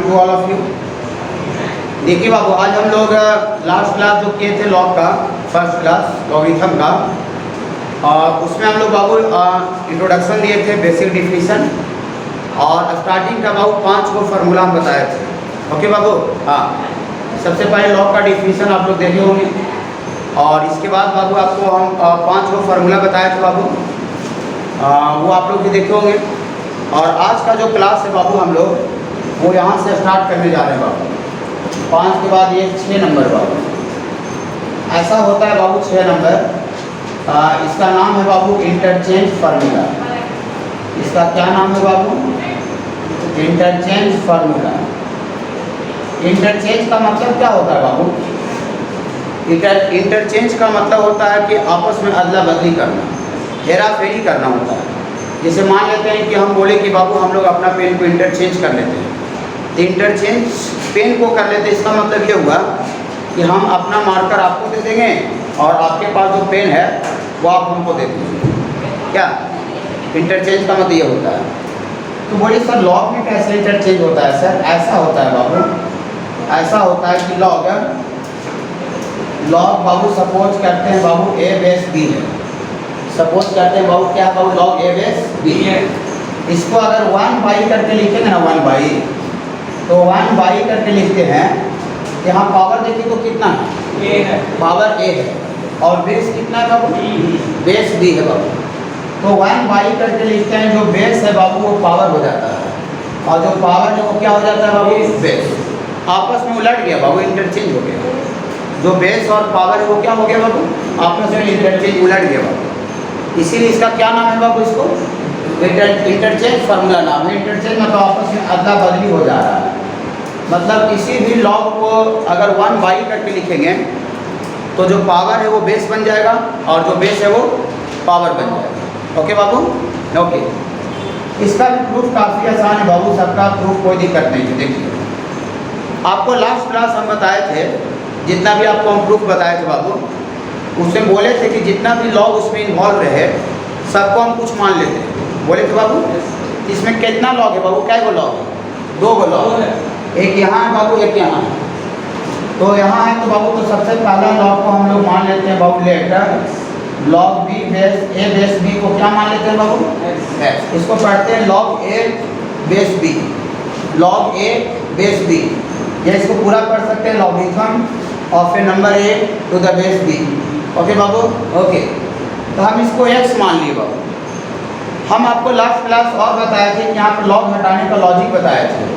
Morning to all of you. देखिए बाबू, आज हम लोग लास्ट क्लास जो किए थे लॉग का, फर्स्ट क्लास लॉगरिथम का, उसमें हम लोग बाबू इंट्रोडक्शन दिए थे, बेसिक डिफिनीशन और स्टार्टिंग का बाबू 5 को फार्मूला हम बताए थे। ओके बाबू, हाँ, सबसे पहले लॉग का डिफिनीशन आप लोग देखे होंगे और इसके बाद बाबू आपको हम 5 को फार्मूला बताए थे बाबू, वो आप लोग भी देखे होंगे। और आज का जो क्लास है बाबू हम लोग वो यहाँ से स्टार्ट करने जा रहे हैं बाबू। 5 के बाद ये 6 नंबर बाबू, ऐसा होता है बाबू 6 नंबर। इसका नाम है बाबू इंटरचेंज फार्मूला। इसका क्या नाम है बाबू? Interchange formula. इंटरचेंज का मतलब क्या होता है बाबू? इंटरचेंज का मतलब होता है कि आपस में अदला बदली करना, हेरा फेरी करना होता है। जैसे मान लेते हैं कि हम बोले कि बाबू हम लोग अपना पेन को इंटरचेंज कर लेते हैं, तो इंटरचेंज पेन को कर लेते हैं, इसका मतलब ये हुआ कि हम अपना मार्कर आपको दे देंगे और आपके पास जो पेन है वो आप हमको दे देंगे। क्या इंटरचेंज का मतलब ये होता है? तो बोलिए सर लॉग में कैसे इंटरचेंज होता है? सर ऐसा होता है बाबू, ऐसा होता है कि लॉग बाबू सपोज करते हैं बाबू ए बेस बी है। सपोज करते हैं बाबू क्या बाबू? लॉग ए बेस बी है। इसको अगर 1 बाई करके लिखेंगे ना, 1 बाई, तो 1 बाई करके लिखते हैं। यहाँ पावर देखिए तो कितना है? ए है, पावर ए है। और बेस कितना है बाबू? बेस बी है बाबू। तो 1 बाई करके लिखते हैं, जो बेस है बाबू वो पावर हो जाता है और जो पावर है वो क्या हो जाता है बाबू? बेस। आपस में उलट गया बाबू, इंटरचेंज हो गया। जो बेस और पावर है वो क्या हो गया बाबू? आपस में इंटरचेंज उलट गया बाबू। इसीलिए इसका क्या नाम है बाबू? इसको इंटरचेंज फार्मूला नाम है। इंटरचेंज मतलब आपस में अदला बदली हो जा रहा है। मतलब किसी भी लॉग को अगर 1 बाई करके लिखेंगे तो जो पावर है वो बेस बन जाएगा और जो बेस है वो पावर बन जाएगा। ओके बाबू, ओके। इसका भी प्रूफ काफ़ी आसान है बाबू, सबका प्रूफ कोई दिक्कत नहीं है। देखिए आपको लास्ट क्लास हम बताए थे, जितना भी आपको हम प्रूफ बताए थे बाबू, उसमें बोले थे कि जितना भी लॉग उसमें इन्वॉल्व रहे सबको हम कुछ मान लेते हैं। बोले थे बाबू इसमें कितना लॉग है बाबू? क्या गो लॉग है? 2 गो लॉग है। एक यहाँ है बाबू, एक यहाँ है। तो यहाँ है तो बाबू तो सबसे पहला लॉग को हम लोग मान लेते हैं बाबू लेटर लॉग बी बेस ए बेस बी को क्या मान लेते हैं बाबू? एक्स। इसको पढ़ते हैं log a base b, log a base b. ये इसको पूरा कर सकते हैं logarithm of a number a to the base B. Okay बाबू, ओके। तो हम इसको एक्स मान लिए बाबू। हम आपको लास्ट क्लास और बताए थे कि यहाँ पर लॉग हटाने का लॉजिक बताए थे।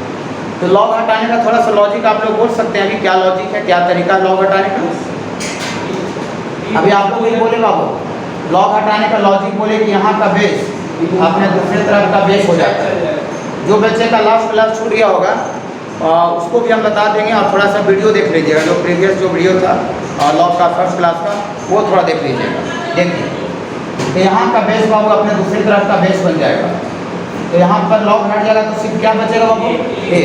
तो लॉग हटाने का थोड़ा सा लॉजिक आप लोग बोल सकते हैं अभी क्या लॉजिक है, क्या तरीका है लॉग हटाने का? अभी आप लोग ये बोले बाबू, लॉग हटाने का लॉजिक बोले कि यहाँ का बेस अपने दूसरे तरफ का बेस हो जाता है। जो बच्चे का लास्ट क्लास छूट गया होगा उसको भी हम बता देंगे और थोड़ा सा वीडियो देख लीजिएगा, जो प्रीवियस जो वीडियो था लॉग का फर्स्ट क्लास का वो थोड़ा देख लीजिएगा। देखिए तो यहाँ का बेस बाबू अपने दूसरी तरफ का बेस बन जाएगा। तो यहाँ पर लॉग हट जाएगा तो सिर्फ क्या बचेगा बाबू? ए।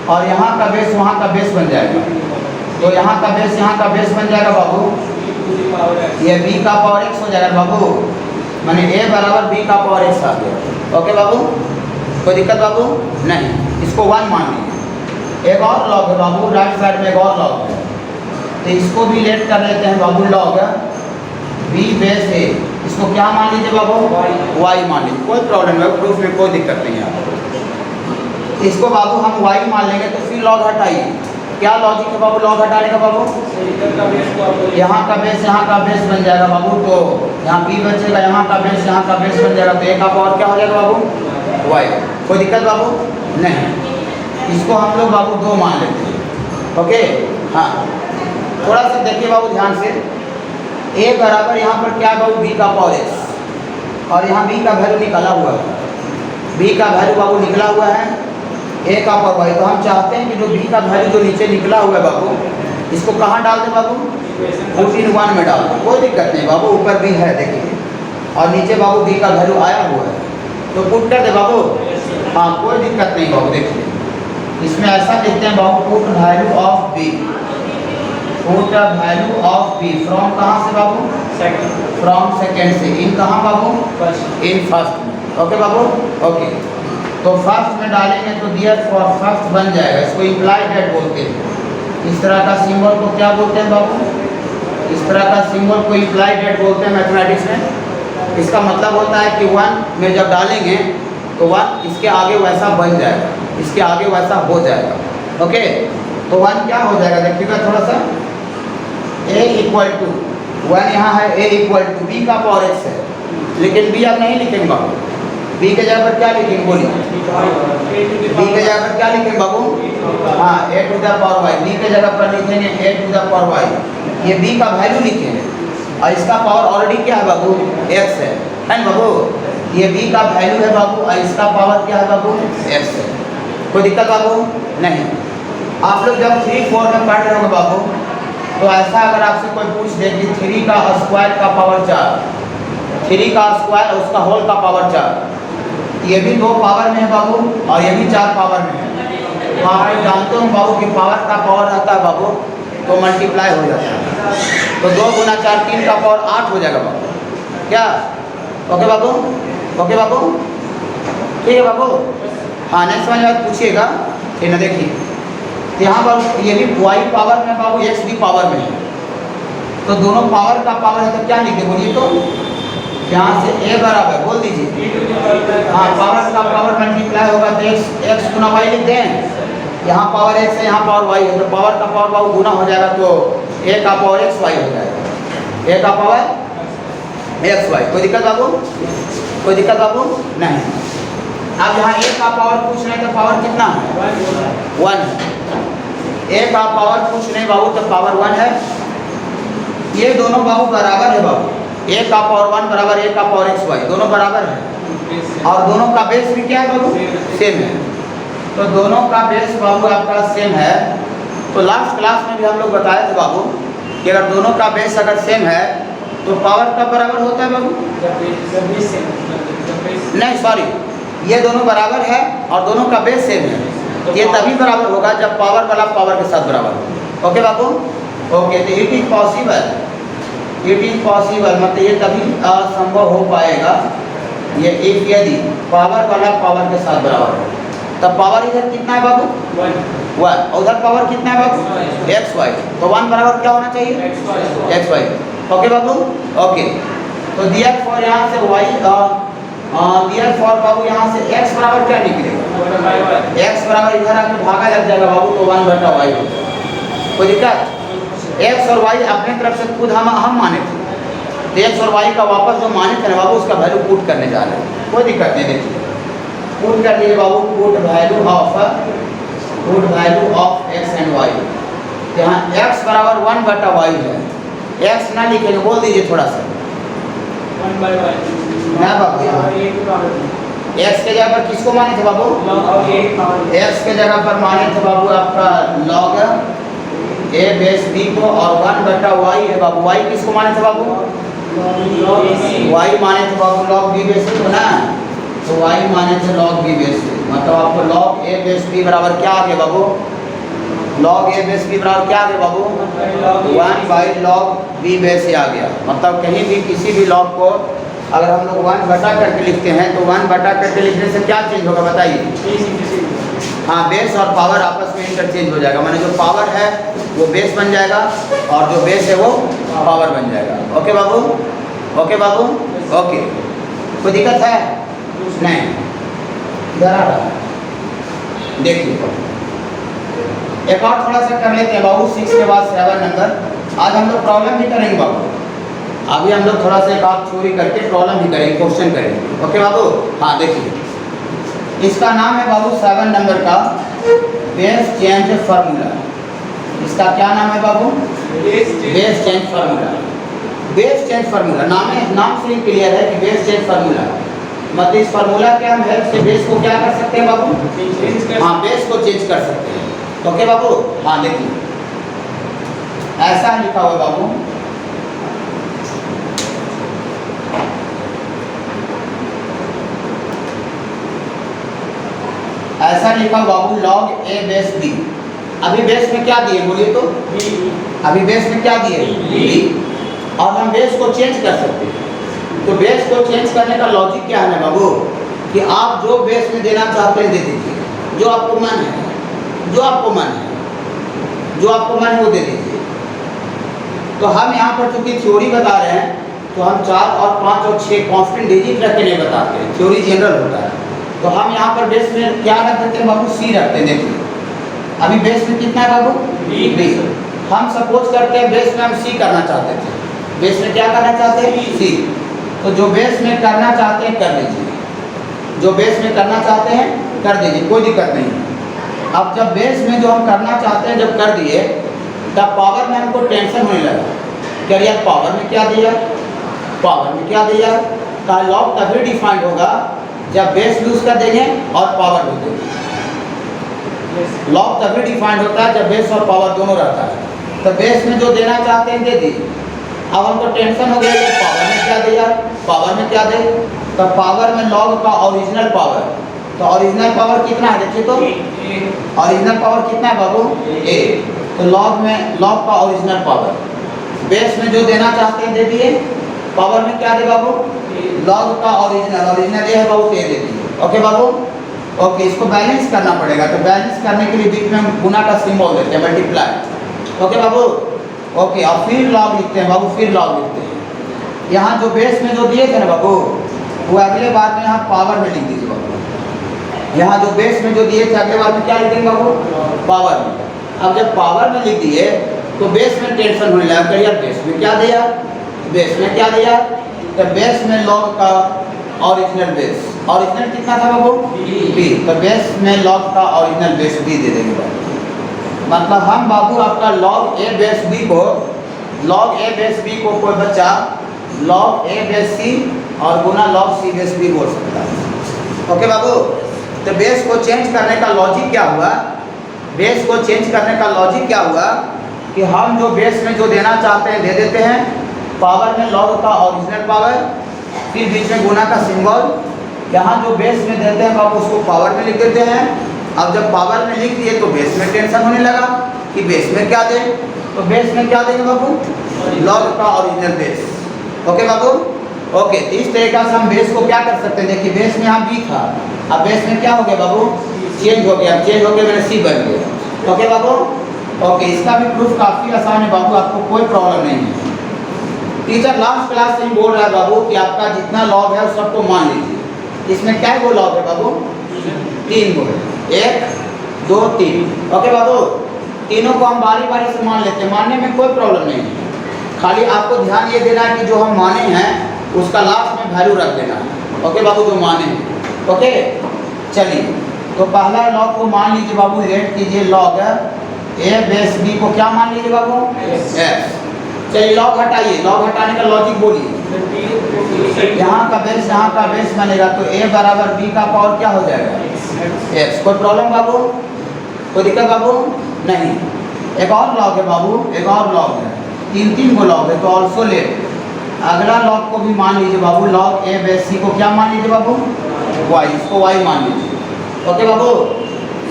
और यहाँ का बेस वहाँ का बेस बन जाएगा। तो यहाँ का बेस यहाँ का बेस बन जाएगा बाबू, ये बी का पावर एक्स हो जाएगा बाबू, माने ए बराबर बी का पावर एक्स आ गया। ओके बाबू, कोई दिक्कत बाबू नहीं। इसको 1 मान लीजिए। एक और लॉग है बाबू, राइट साइड में एक और लॉग है, तो इसको भी लेट कर लेते हैं बाबू लॉग बी बेस ए। इसको क्या मान लीजिए बाबू? वाई मान लीजिए, कोई प्रॉब्लम नहीं, प्रूफ में कोई दिक्कत नहीं है आपको। इसको बाबू हम वाई मान लेंगे तो फिर लॉग हटाइए। क्या लॉजिक है बाबू लॉग हटाने का बाबू? यहाँ का बेस यहाँ का बेस बन जाएगा बाबू, तो यहाँ बी बचेगा, यहाँ का बेस यहाँ का बेस बन जाएगा, तो ए का पावर क्या हो जाएगा बाबू? वाई। कोई दिक्कत बाबू नहीं। इसको हम लोग बाबू 2 मान लेते हैं। ओके, हाँ, थोड़ा सा देखिए बाबू ध्यान से। ए बराबर यहाँ पर क्या बाबू? बी का पावर एक्स, और यहाँ बी का वैल्यू निकला हुआ है। बी का वैल्यू बाबू निकला हुआ है, ए का पावर वाई। तो हम चाहते हैं कि जो बी का वैल्यू जो नीचे निकला हुआ है बाबू, इसको कहाँ डाल दें बाबू? 2 में डाल दें, कोई दिक्कत नहीं बाबू। ऊपर बी है देखिए, और नीचे बाबू बी का वैल्यू आया हुआ है, तो पुट कर दे बाबू। हाँ, कोई दिक्कत नहीं बाबू। देखिए इसमें ऐसा लिखते हैं बाबू, put value of B, put value of B from कहाँ से बाबू? सेकंड। फ्रॉम सेकंड से इन कहाँ बाबू? फर्स्ट। In first. ओके बाबू, ओके। तो फर्स्ट में डालेंगे तो डियर फॉर फर्स्ट बन जाएगा, इसको इम्प्लाइड डेट बोलते हैं। इस तरह का सिंबल को क्या बोलते हैं बाबू? इस तरह का सिंबल को इम्प्लाइड डेट बोलते हैं मैथमेटिक्स में। इसका मतलब होता है कि 1 में जब डालेंगे तो 1 इसके आगे वैसा बन जाएगा, इसके आगे वैसा हो जाएगा। ओके, तो 1 क्या हो जाएगा देखिएगा थोड़ा सा, a इक्वल टू 1 यहाँ है, a इक्वल टू b का पावर x है, लेकिन b अब नहीं लिखेंगे बाबू। b के जगह पर क्या लिखेंगे बोलिए? b के जगह पर क्या लिखेंगे बाबू? हाँ, a to the power y। b के जगह पर लिखेंगे a to the power y। ये b का वैल्यू लिखेंगे और इसका पावर ऑलरेडी क्या है बाबू? x है ना बाबू? ये b का वैल्यू है बाबू और इसका पावर क्या है बाबू? x है। कोई दिक्कत बाबू? नहीं। आप लोग जब 3-4 में पढ़ रहे होंगे बाबू, तो ऐसा अगर आपसे कोई पूछ दे कि 3 का स्क्वायर का पावर 4, 3 का स्क्वायर उसका होल का पावर 4, ये भी 2 पावर में है बाबू और ये भी 4 पावर में है। तो आप लोग जानते हो बाबू कि पावर का पावर रहता है बाबू तो मल्टीप्लाई हो जाता है, तो 2 गुना 4 3 का पावर 8 हो जाएगा बाबू। क्या? ओके बाबू? ओके बाबू? ठीक है बाबू? हाँ, नेक्स्ट समझ में पूछिएगा, ठीक है। देखिए यहाँ पर ये भी y पावर में बाबू, x भी पावर में है, तो दोनों पावर का पावर है तो क्या लिखे बोलिए? तो यहाँ से a बराबर बोल दीजिए, हाँ, पावर का पावर मल्टीप्लाई होगा तो x गुना y लिख दें। यहाँ पावर x है, यहाँ पावर y है, तो पावर का पावर बाबू गुना हो जाएगा तो a का पावर x y हो जाएगा, a का पावर x y। कोई दिक्कत बाबू? कोई दिक्कत बाबू? नहीं। अब यहाँ a का पावर पूछ रहे हैं तो पावर कितना है? 1 है। a का पावर पूछ रहे बाबू तो पावर 1 है। ये दोनों बाबू बराबर है बाबू, a का पावर 1 बराबर a का पावर x y, दोनों बराबर है और दोनों का बेस भी क्या है बाबू? सेम है। तो दोनों का बेस बाबू आपका सेम है। तो लास्ट क्लास में भी हम लोग बताए थे बाबू कि अगर दोनों का बेस अगर सेम है तो पावर कब बराबर होता है बाबू? नहीं सॉरी, ये दोनों बराबर है और दोनों का बेस सेम है, ये तभी बराबर होगा जब पावर वाला पावर के साथ बराबर हो। ओके बाबू? ओके, तो it is possible, it is possible मतलब ये तभी असंभव हो पाएगा ये इफ यदि पावर वाला पावर के साथ बराबर हो। तब पावर इधर कितना है बाबू? 1 और उधर पावर कितना है बाबू? x y, तो 1 बराबर क्या होना चाहिए? x y। ओके बाबू? ओके, तो दियर फॉर यहाँ से y दियर फॉर बाबू यहाँ से x बराबर क्या निकलेगा? x बराबर इधर आके भागा लग जाएगा बाबू, तो 1/y हो जाएगा। कोई दिक्कत? x और y अपने तरफ से खुद हम माने थे, तो x और y का वापस जो माने थे ना बाबू उसका वैल्यू पुट करने जा रहे हैं। कोई दिक्कत नहीं, देखिए पुट कर दिए बाबू, put value of x and y। यहाँ x बराबर 1/y है, x ना लिखेंगे, बोल दीजिए थोड़ा सा 1/y ना बाबू। x के जगह पर किसको माने थे बाबू? x के जगह पर माने थे बाबू आपका log a बेस b को, और 1/y है बाबू। y किसको माने थे बाबू? y माने थे बाबू log b बेस c को ना, तो y माने थे log b बेस c, मतलब आपको log a बेस b बराबर क्या आ गया बाबू? log a बेस b बराबर क्या आ गया बाबू? 1/log b बेस a आ गया। मतलब कहीं भी किसी भी log को अगर हम लोग 1 बटा करके लिखते हैं तो 1 बटा करके लिखने से क्या चेंज होगा बताइए? हाँ, बेस और पावर आपस में इंटरचेंज हो जाएगा, माने जो पावर है वो बेस बन जाएगा और जो बेस है वो पावर बन जाएगा। ओके बाबू? ओके बाबू? ओके, कोई दिक्कत है? नहीं। इधर आ रहा, देखिए एक और थोड़ा सा कर लेते हैं बाबू, 6 के बाद 7 नंबर। आज हम लोग प्रॉब्लम भी करेंगे बाबू, अभी हम लोग थोड़ा सा एक आध चोरी करके प्रॉब्लम भी करेंगे, क्वेश्चन करेंगे। ओके बाबू? हाँ, देखिए इसका नाम है बाबू 7 नंबर का बेस चेंज फार्मूला। इसका क्या नाम है बाबू? Base change formula. Base change formula नाम से ही क्लियर है कि बेस चेंज फार्मूला मतलब इस फार्मूला के हम हेल्प से बेस को क्या कर सकते हैं बाबू? हाँ, बेस को चेंज कर सकते हैं। ओके बाबू? हाँ, देखिए ऐसा लिखा हुआ बाबू, ऐसा लिखा बाबू log a बेस b। अभी बेस में क्या दिए बोलिए? तो अभी बेस में क्या दिए? b। और हम बेस को चेंज कर सकते हैं, तो बेस को चेंज करने का लॉजिक क्या है ना बाबू? कि आप जो बेस में देना चाहते हैं दे दीजिए, जो आपको मन है, जो आपको मन है, जो आपको मन है वो दे दीजिए। तो हम यहाँ पर चूंकि थ्योरी बता रहे हैं तो हम 4 और 5 और 6 कांस्टेंट डिजिट रख के नहीं बताते हैं, थ्योरी जनरल होता है। तो हम यहाँ पर बेस में क्या रख देते हैं बाबू, सी रखते हैं। देखिए अभी बेस में कितना है बाबू, बी। हम सपोज करते हैं बेस में हम सी करना चाहते थे, बेस में क्या करना चाहते हैं, सी। तो जो बेस में करना चाहते हैं कर दीजिए, जो बेस में करना चाहते हैं कर दीजिए, कोई दिक्कत नहीं। अब जब बेस में जो हम करना चाहते हैं जब कर दिए तब पावर में हमको टेंशन होने लगा कि यार पावर में क्या दिया, पावर में क्या दिया। का लॉग तभी डिफाइंड होगा जब बेस भी उसका देंगे और पावर भी देंगे। लॉग तभी डिफाइंड होता है जब बेस और पावर दोनों रहता है। तो बेस में जो देना चाहते हैं दे दीजिए। अब हमको टेंशन हो गया कि पावर में क्या दिया, पावर में क्या दे। तो पावर में लॉग का ओरिजिनल पावर, तो ओरिजिनल पावर कितना है देखिए, तो ओरिजिनल पावर कितना है बाबू, ए। तो लॉग में लॉग का ओरिजिनल पावर, बेस में जो देना चाहते हैं दे दिए, पावर में क्या दे बाबू, लॉग का ओरिजिनल, ओरिजिनल ये है बाबू, ए दे दिए। ओके बाबू, ओके। इसको बैलेंस करना पड़ेगा, तो बैलेंस करने के लिए बीच में हम गुना का सिंबल देते हैं, मल्टीप्लाई। ओके बाबू, ओके। और फिर लॉग लिखते हैं बाबू, फिर लॉग लिखते हैं। यहाँ जो बेस में जो दिए थे ना बाबू वो अगले बार में यहाँ पावर में लिख दीजिए बाबू। यहाँ जो बेस में जो दिए थे अगले बार में क्या लिखेंगे बाबू, पावर में। अब जब पावर में लिख दिए तो बेस में टेंशन होने लगा, यार बेस में क्या दिया, बेस में क्या दिया। तो बेस में लॉग का ओरिजिनल बेस, ओरिजिनल कितना था बाबू, बी। तो बेस में लॉग का ओरिजिनल बेस बी दे देंगे बाबू। मतलब हम बाबू आपका लॉग ए बेस बी को, लॉग ए बेस बी को कोई बच्चा लॉग ए बेस सी और गुना लॉग सी बेस बी बोल सकता है। ओके बाबू। तो बेस को चेंज करने का लॉजिक क्या हुआ, बेस को चेंज करने का लॉजिक क्या हुआ कि हम जो बेस में जो देना चाहते हैं दे देते हैं, पावर में लॉग का ओरिजिनल पावर, फिर बीच में गुना का सिंबल। यहाँ जो बेस में देते हैं बाबू उसको पावर में लिख देते हैं। अब जब पावर में लिख दिए तो बेस में टेंशन होने लगा कि बेस में क्या दें, तो बेस में क्या देंगे बाबू, लॉग का ओरिजिनल बेस। ओके बाबू, ओके। तो इस तरीका से हम बेस को क्या कर सकते हैं, देखिए बेस में यहाँ बी था, अब बेस में क्या हो गया बाबू, चेंज हो गया, चेंज हो गया मेरा सी बन गया। ओके बाबू, ओके। इसका भी प्रूफ काफ़ी आसान है बाबू, आपको कोई प्रॉब्लम नहीं है। टीचर लास्ट क्लास से ही बोल रहा है बाबू कि आपका जितना लॉग है सबको मान लीजिए। इसमें क्या वो लॉग है बाबू, 3 गो है, 1 2 3। ओके बाबू, तीनों को हम बारी बारी से मान लेते हैं, मानने में कोई प्रॉब्लम नहीं है। खाली आपको ध्यान ये देना है कि जो हम माने हैं उसका लास्ट में वैल्यू रख देना है। ओके बाबू, जो माने हैं। ओके चलिए, तो पहला लॉग को मान लीजिए बाबू, रेड कीजिए लॉग ए बेस बी को क्या मान लीजिए बाबू, एस। चलिए लॉग हटाइए, लॉग हटाने का लॉजिक बोलिए। यहाँ का बेस बनेगा तो ए बराबर बी का पावर क्या हो जाएगा, एक्स। कोई प्रॉब्लम बाबू, कोई दिक्कत बाबू नहीं। एक और लॉग है बाबू, एक और लॉग है, 3 गो लॉग है। तो ऑल्सो लेट अगला लॉग को भी मान लीजिए बाबू, लॉग ए बेस सी को क्या मान लीजिए बाबू, वाई, इसको वाई मान लीजिए। ओके बाबू,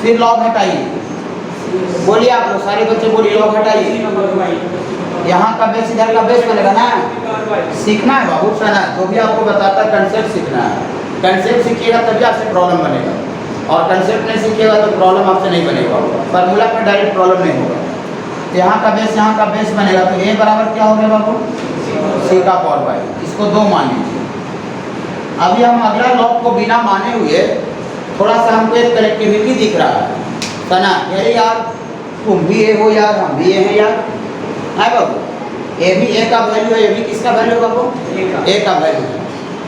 फिर लॉग हटाइए, बोलिए आप लोग सारे बच्चे बोलिए, लॉग हटाइए। यहाँ का बेस इधर का बेस बनेगा ना, सीखना है बाबू सारा, जो भी आपको बताता है कंसेप्ट सीखना है। कंसेप्ट सीखिएगा तभी आपसे प्रॉब्लम बनेगा, और कंसेप्ट नहीं सीखिएगा तो प्रॉब्लम आपसे नहीं बनेगा, फार्मूला पर डायरेक्ट प्रॉब्लम नहीं होगा। तो यहाँ का बेस बनेगा तो ए बराबर क्या हो गया बाबू, सी का पावर वाई, इसको 2 मान लीजिए। अभी हम अगला लॉग को बिना माने हुए थोड़ा सा हमको एक कनेक्टिविटी दिख रहा है ना, यही यार तुम भी ए हो यार, हम भी ए हैं यार, है बाबू। ए भी ए का वैल्यू है, ए भी किसका वैल्यू है बाबू, ए का वैल्यू है।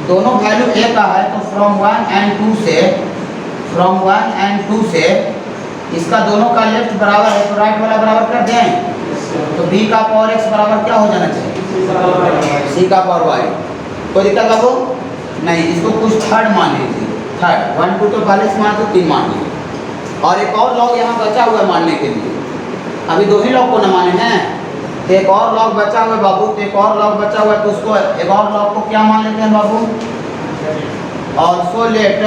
दोनों वैल्यू ए का है, तो फ्रॉम 1 and 2 से इसका दोनों का लेफ्ट बराबर है तो राइट वाला बराबर कर दें। तो बी का पावर एक्स बराबर क्या हो जाना चाहिए, सी का पावर वाई। कोई दिक्कत बाबू नहीं। इसको कुछ थर्ड मान लीजिए, थर्ड 1 2 तो पहले से मान, तो 3 मान लीजिए। और एक और लॉग यहाँ बचा हुआ है मानने के लिए, अभी 2 ही लॉग को न माने हैं, तो एक और लॉग बचा हुआ है बाबू, तो एक और लॉग बचा हुआ है तो उसको एक और लॉग को क्या मान लेते हैं बाबू, also let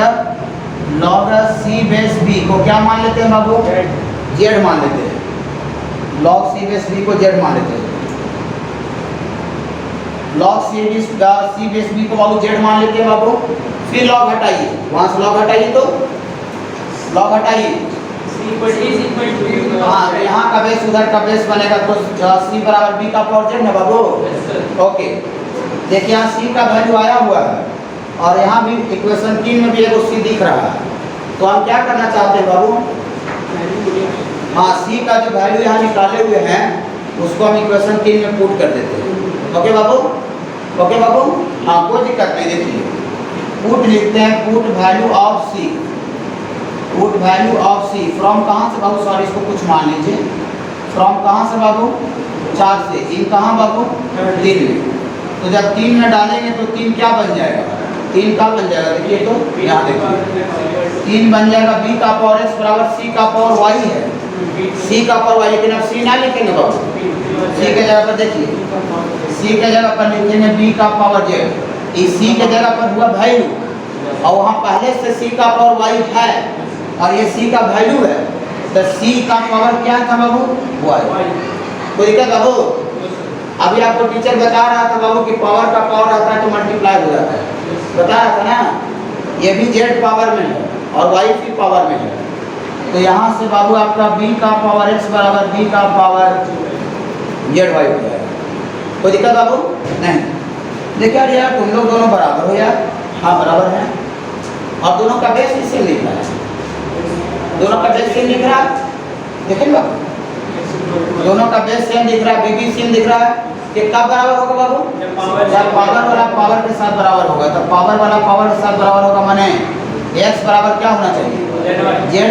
log c base B को क्या मान लेते हैं बाबू, जेड मान लेते हैं। लॉग सी बेस बी को जेड मान लेते हैं। लॉग सी बेस बी को बाबू जेड मान लेते हैं बाबू। फिर लॉग हटाइए, वहाँ से लॉग हटाइए तो लॉग हटाइए। हाँ, तो यहाँ का बेस उधर का बेस बनेगा तो सी बराबर बी का पावर जेड ना बाबू। ओके, देखिए यहाँ सी का वैल्यू आया हुआ है और यहाँ भी इक्वेशन 3 में भी एक सी दिख रहा है। तो हम क्या करना चाहते हैं बाबू? हाँ, सी का जो वैल्यू यहाँ निकाले हुए हैं उसको हम इक्वेशन 3 में पुट कर देते हैं। ओके बाबू, ओके बाबू, हाँ कोई दिक्कत नहीं। देखिए पुट लिखते हैं, put value of c, put value of c from कहाँ से बाबू? सॉरी, इसको कुछ मान लीजिए। फ्रॉम कहाँ से बाबू? 4 से। इन कहाँ बाबू? 3 में। तो जब 3 में डालेंगे तो 3 क्या बन जाएगा? 3 का बन जाएगा, देखिए तो यहाँ देखिए 3 बन जाएगा बी का पावर एक्स बराबर सी का पावर वाई है। सी का पावर वाई, लेकिन अब सी ना लिखेंगे बाबू, सी के जगह पर देखिए, सी के जगह पर लिखेंगे बी का पावर जेड। इस सी के जगह पर हुआ वैल्यू और वहाँ पहले से सी का पावर वाई है और ये सी का वैल्यू है, तो सी का पावर क्या था बाबू? वाई। कोई दिक्कत बाबू? अभी आपको टीचर बता रहा था बाबू कि पावर का पावर आता है तो मल्टीप्लाई हो जाता है, बता रहा था ना। ये भी जेड पावर में है और वाई भी पावर में है। तो यहाँ से बाबू आपका बी का पावर एक्स बराबर बी का पावर जेड वाई हो जाएगा। कोई दिक्कत बाबू? नहीं। देखिए यार तुम लोग दोनों बराबर हो यार। हाँ बराबर हैं और दोनों का बेस भी सेम दिख रहा है, दोनों का बेस सेम दिख रहा है। देखिए बाबू दोनों का बेस सेम दिख रहा है, बी भी सेम दिख रहा है। कि कब बराबर होगा बाबू? जब पावर वाला पावर के साथ बराबर होगा। तो पावर वाला पावर के साथ बराबर होगा, माने x बराबर क्या होना चाहिए? जेड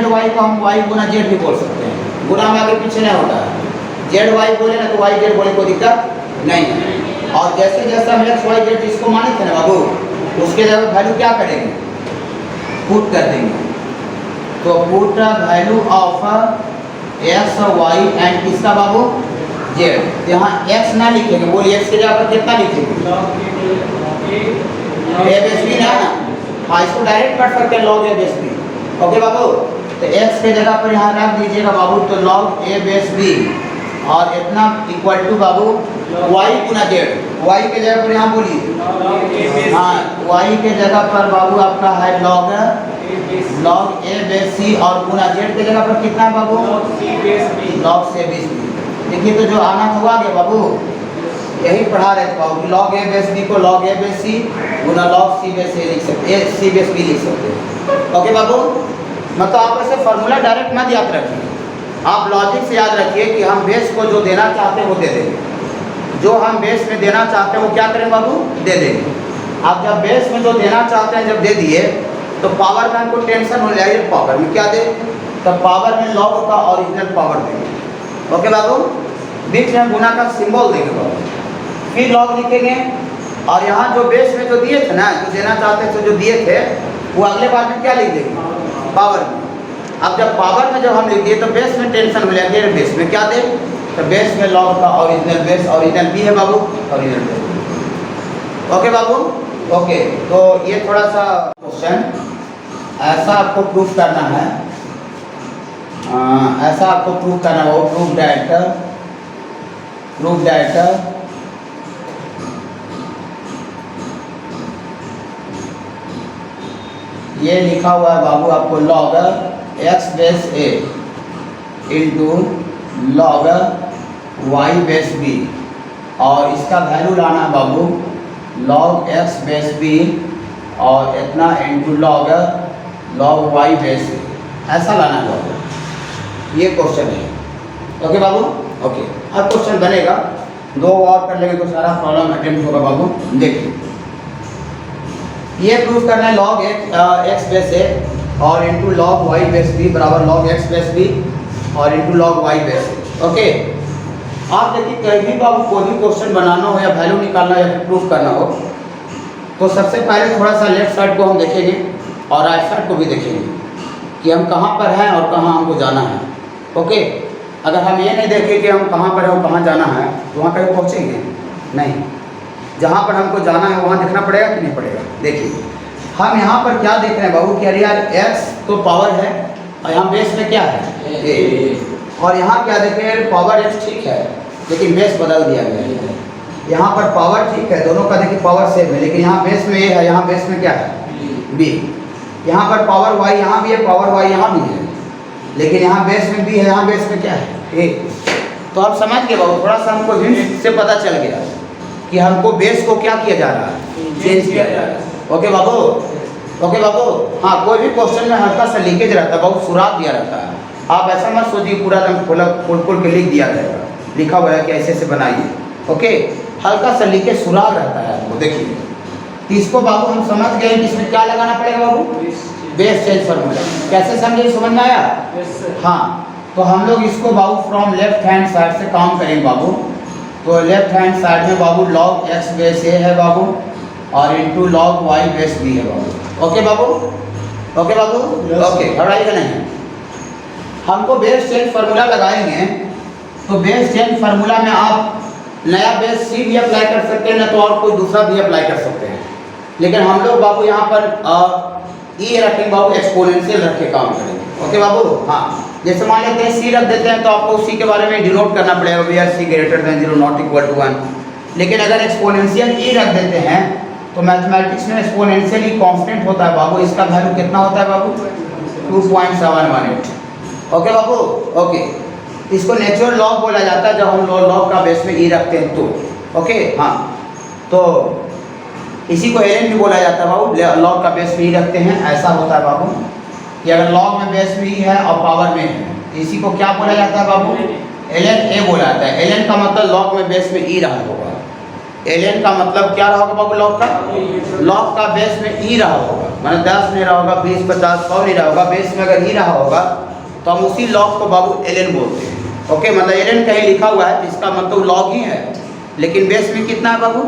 वाई को हम y गुना जेड भी बोल सकते हैं, गुना में आगे पीछे नहीं होता है। जेड वाई बोले ना तो वाई जेड बोले, कोई दिक्कत नहीं है। और जैसे जैसे हम एक्स वाई जेड जिसको माने थे ना बाबू, उसके जगह वैल्यू क्या करेंगे? पुट कर देंगे। तो put value of x y and किसका बाबू? जेड। यहाँ x ना लिखेंगे, बोलिए x के जगह पर कितना लिखेंगे? ए बेस बी ना। हाँ, इसको डायरेक्ट पढ़ सकते हैं log a base B. Okay बाबू, तो x के जगह पर यहाँ रख दीजिएगा बाबू, तो लॉग ए बेस बी और इतना इक्वल टू बाबू y गुना जेड। y के जगह पर यहाँ बोलिए, हाँ y के जगह पर बाबू आपका है लॉग ए बेस सी और गुना जेड के जगह पर कितना बाबू? लॉग से बेस बी। देखिए तो जो आना था वो आ गया बाबू, यही पढ़ा रहे थे बाबू कि लॉग ए बेस बी को log a base C Guna log c base ए लिख सकते हैं, सी बेस बी लिख सकते हैं। ओके बाबू, मतलब आप ऐसे फार्मूला डायरेक्ट मत याद रखिए, आप लॉजिक से याद रखिए कि हम बेस को जो देना चाहते हैं वो दे देंगे। जो हम बेस में देना चाहते हैं वो क्या करें बाबू? दे देंगे। आप जब बेस में जो देना चाहते हैं जब दे दिए तो पावर में हमको टेंशन हो जाएगी, पावर में क्या दे? तो पावर में लॉग का ओरिजिनल पावर देंगे। ओके बाबू, बीच में गुना का सिंबल देंगे बाबू, फिर लॉग लिखेंगे और यहाँ जो बेस में जो दिए थे ना, जो देना चाहते थे जो दिए थे, वो अगले बार में क्या लिख देंगे? पावर में। अब जब पावर में जब हम लिख दिए तो बेस में टेंशन हो जाएगी, बेस में क्या दे? तो बेस में लॉग का ओरिजिनल बेस, ओरिजिनल बी है बाबू, ओरिजिनल बेस। ओके बाबू, ओके। तो ये थोड़ा सा क्वेश्चन ऐसा आपको प्रूफ करना है, ऐसा आपको प्रूफ करना हो, प्रूफ दैट ये लिखा हुआ है बाबू आपको log x base A into log y base B और इसका वैल्यू लाना है बाबू लॉग एक्स बेस बी और इतना into log y base B, ऐसा लाना है बाबू। ये क्वेश्चन है। ओके बाबू, ओके। अब क्वेश्चन बनेगा, 2 और कर लेंगे तो सारा प्रॉब्लम अटेम्प्ट होगा बाबू। देखिए ये प्रूफ करना है लॉग एक्स बेस ए और into log y base b बराबर लॉग एक्स बेस बी और into log y base a. Okay, आप देखिए कहीं भी बाबू कोई भी क्वेश्चन बनाना हो या वैल्यू निकालना हो या फिर प्रूफ करना हो तो सबसे पहले थोड़ा सा लेफ्ट साइड को हम देखेंगे और राइट साइड को भी देखेंगे कि हम कहाँ पर हैं और कहाँ हमको जाना है। ओके, अगर हम ये नहीं देखें कि हम कहाँ पर हैं और कहाँ जाना है तो वहाँ कहीं पहुँचेंगे नहीं। जहाँ पर हमको जाना है वहाँ देखना पड़ेगा कि नहीं पड़ेगा? देखिए हम यहाँ पर क्या देख रहे हैं बाबू कि अरे यार एक्स तो पावर है और यहाँ बेस में क्या है? ए। और यहाँ क्या देखें, पावर एक्स ठीक है लेकिन बेस बदल दिया गया है। यहाँ पर पावर ठीक है, दोनों का देखिए पावर सेम है, लेकिन यहाँ बेस में ए है, यहाँ बेस में क्या है बी। यहाँ पर पावर वाई यहाँ भी है, पावर वाई यहाँ भी है, लेकिन यहाँ बेस में बी है, यहाँ बेस में क्या है ए। तो आप समझ गए बाबू, थोड़ा सा हमको हिंट से पता चल गया कि हमको बेस को क्या किया जा रहा है, चेंज किया जा रहा है। ओके बाबू, ओके बाबू। हाँ, कोई भी क्वेश्चन में हल्का सा लीकेज रहता है, बहुत सुराग दिया रहता है। आप ऐसा मत सोचिए पूरा एकदम खोल के लिख दिया जाएगा, लिखा हुआ है कि ऐसे से बनाइए। ओके, हल्का सा लीकेज सुराग रहता है आपको, देखिए। तो इसको बाबू हम समझ गए कि इसमें क्या लगाना पड़ेगा बाबू, बेस चेंज फार्मूला। कैसे समझे, समझ में आया? हाँ, तो हम लोग इसको बाबू फ्रॉम लेफ्ट हैंड साइड से काम करेंगे बाबू। तो लेफ्ट हैंड साइड में बाबू log x बेस ए है बाबू, और into log y base b है बाबू। ओके बाबू, ओके बाबू, ओके, घबराइएगा नहीं। हमको बेस चेंज फार्मूला लगाएंगे, तो बेस चेंज फार्मूला में आप नया बेस सी भी अप्लाई कर सकते हैं, ना तो और कोई दूसरा भी अप्लाई कर सकते हैं। लेकिन हम लोग बाबू यहाँ पर ई रखेंगे बाबू, एक्सपोनेंशियल रख के काम करेंगे। ओके बाबू, हाँ, जैसे मान लेते हैं सी रख देते हैं, तो आपको सी के बारे में डिनोट करना पड़ेगा, where c greater than 0 not equal to 1। लेकिन अगर एक्सपोनेंशियल ई रख देते हैं, तो मैथमेटिक्स में एक्सपोनेंशियल ई कांस्टेंट होता है बाबू, इसका वैल्यू कितना होता है बाबू, 2.718। ओके बाबू, ओके। इसको नेचुरल लॉग बोला जाता है जब हम लॉग का बेस में ई रखते हैं तो। ओके, हाँ, तो इसी को एलएन भी बोला जाता है बाबू, लॉग का बेस में ई रखते हैं। ऐसा होता है बाबू कि अगर लॉग में बेस में ई है और पावर में है, इसी को क्या बोला जाता है बाबू, एलएन ए बोला जाता है। एलएन का मतलब लॉग में बेस में ई रहा होगा। एलएन का मतलब क्या रहा होगा बाबू, लॉग का, लॉग का बेस में ई रहा होगा, मतलब 10 नहीं रहा होगा, 20, 50, 100 नहीं रहा होगा, बेस में अगर ई रहा होगा तो हम उसी लॉग को बाबू एलएन बोलते हैं। ओके, मतलब एलएन कहीं लिखा हुआ है, इसका मतलब लॉग ही है, लेकिन बेस में कितना है बाबू,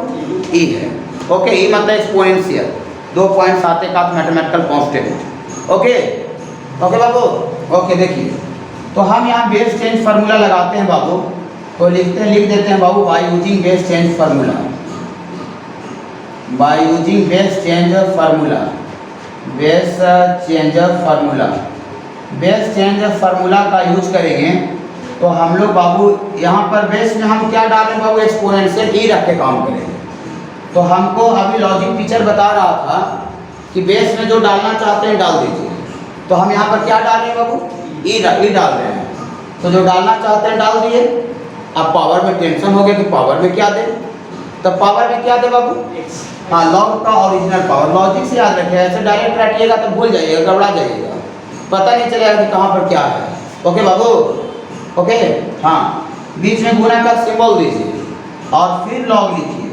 ई है। ओके, ई मतलब exponential, 2.718 mathematical constant. Okay, okay बाबू, ओके। देखिए, तो हम यहाँ बेस चेंज फार्मूला लगाते हैं बाबू, तो लिख देते हैं बाबू, by using base change formula, by using base change formula, base change formula. Base change formula का यूज करेंगे तो हम लोग बाबू यहाँ पर बेस में हम क्या डालें बाबू, एक्सपोनेंशियल ई रख के काम करेंगे। तो हमको अभी लॉजिक टीचर बता रहा था कि बेस में जो डालना चाहते हैं डाल दीजिए। तो हम यहाँ पर क्या डाल रहे हैं बाबू, ई डाल रहे हैं। तो जो डालना चाहते हैं डाल दिए। अब पावर में टेंशन हो गया कि पावर में क्या दे, तो पावर में क्या दे बाबू, हाँ, लॉग का ओरिजिनल पावर। लॉजिक से याद रखिए, ऐसे डायरेक्ट रखिएगा तो भूल जाइएगा, गड़बड़ा जाइएगा, पता नहीं चलेगा कि कहाँ पर क्या है। ओके बाबू, ओके, हाँ, बीच में गुना का सिंबल दीजिए और फिर लॉग लिखिए।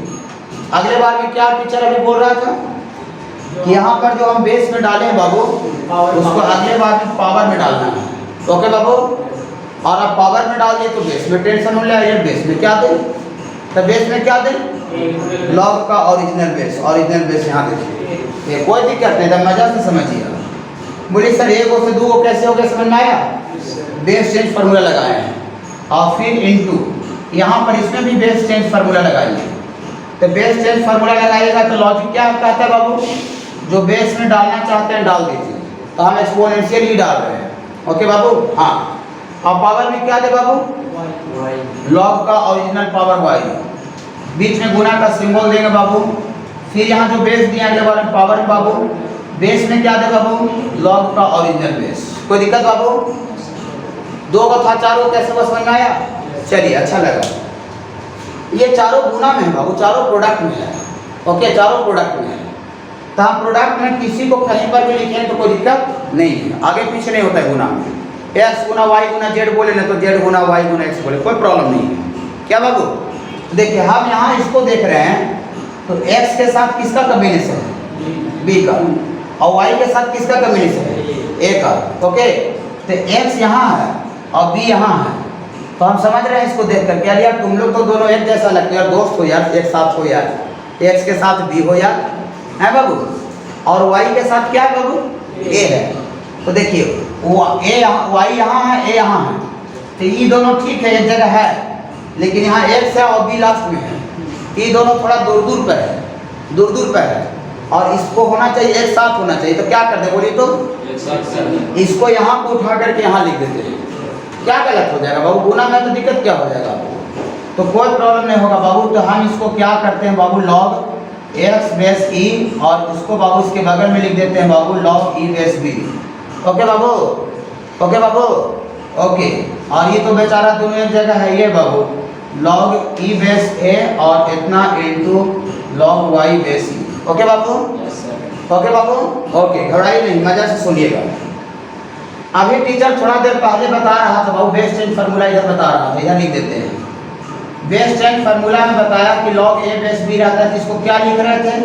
अगले बार में क्या टीचर अभी बोल रहा था कि यहाँ पर जो हम बेस में डाले हैं बाबू, उसको अगले बार में पावर में डालना है। ओके बाबू, और अब पावर में डाल दिए तो बेस में टेंशन हो जाए, बेस में क्या दे, तो बेस में क्या दे, लॉग का ओरिजिनल बेस। ओरिजिनल बेस यहाँ देखिए, कोई दिक्कत नहीं, तब मजा से समझिएगा। बोलिए सर 1 से 2 कैसे हो गया, समझ में आया? बेस चेंज फार्मूला लगाए हैं और फिर इनटू, यहाँ पर इसमें भी बेस चेंज फार्मूला लगाइए। तो बेस चेंज फार्मूला लगाइएगा तो लॉजिक क्या कहता है बाबू, जो बेस में डालना चाहते हैं डाल दीजिए। तो हम एक्सपोनेंशियल ही डाल रहे हैं। ओके बाबू, हाँ, और पावर में क्या दे बाबू, लॉग का ओरिजिनल पावर वाई, बीच में गुना का सिंबल देंगे बाबू। फिर यहाँ जो बेस दिया अगले बार में पावर बाबू, बेस में क्या दे बाबू, लॉग का ओरिजिनल बेस। कोई दिक्कत बाबू? 2 का था, 4 को कैसे बस समझ आया? चलिए, अच्छा लगा। ये चारों गुना में है बाबू, चारों प्रोडक्ट में है। ओके, चारों प्रोडक्ट में है। तो हम प्रोडक्ट में किसी को कहीं पर भी लिखें तो कोई दिक्कत नहीं है, आगे पीछे नहीं होता है गुना में। एक्स गुना वाई गुना जेड बोले ना, तो जेड गुना वाई गुना एक्स बोले, कोई प्रॉब्लम नहीं है। क्या बाबू? देखिए, हम यहाँ इसको देख रहे हैं, तो एक्स के साथ किसका कॉम्बिनेशन है, बी का, और वाई के साथ किसका कॉम्बिनेशन है, ए का। ओके, तो एक्स यहाँ है और बी यहाँ है, तो हम समझ रहे हैं इसको देख कर क्या यार, तुम लोग तो दोनों एक जैसा लगते हो यार, दोस्त हो यार, एक साथ हो यार, एक्स के साथ बी हो यार, है बाबू, और वाई के साथ क्या है बाबू, ए है। तो देखिए, ए यहाँ, वाई यहाँ है, ए यहाँ है, तो ये दोनों ठीक है, एक जगह है, लेकिन यहाँ एक्स है और बी लास्ट में है, ये दोनों थोड़ा दूर दूर पर है, दूर दूर पर है, और इसको होना चाहिए एक साथ होना चाहिए। तो क्या करते बोलिए, तो इसको यहाँ को उठा करके यहाँ लिख देते हैं, क्या गलत हो जाएगा बाबू, गुना में तो दिक्कत क्या हो जाएगा आपको, तो कोई प्रॉब्लम नहीं होगा बाबू। तो हम इसको क्या करते हैं बाबू, लॉग एक्स बेस ई, और उसको बाबू इसके बगल में लिख देते हैं बाबू log e base B. Okay बाबू, ओके बाबू, ओके। और ये तो बेचारा दोनों एक जगह है, ये बाबू लॉग ई बेस ए और इतना इंटू लॉग वाई बेस ई। ओके बाबू, ओके बाबू, ओके। घबराइए नहीं, मजा से सुनिएगा। अभी टीचर थोड़ा देर पहले बता रहा था बाबू, बेस टेन फार्मूला इधर बता रहा था, इधर लिख देते हैं। बेस टेन फार्मूला में बताया कि लॉग ए बेस बी रहता है, जिसको क्या लिख रहे थे,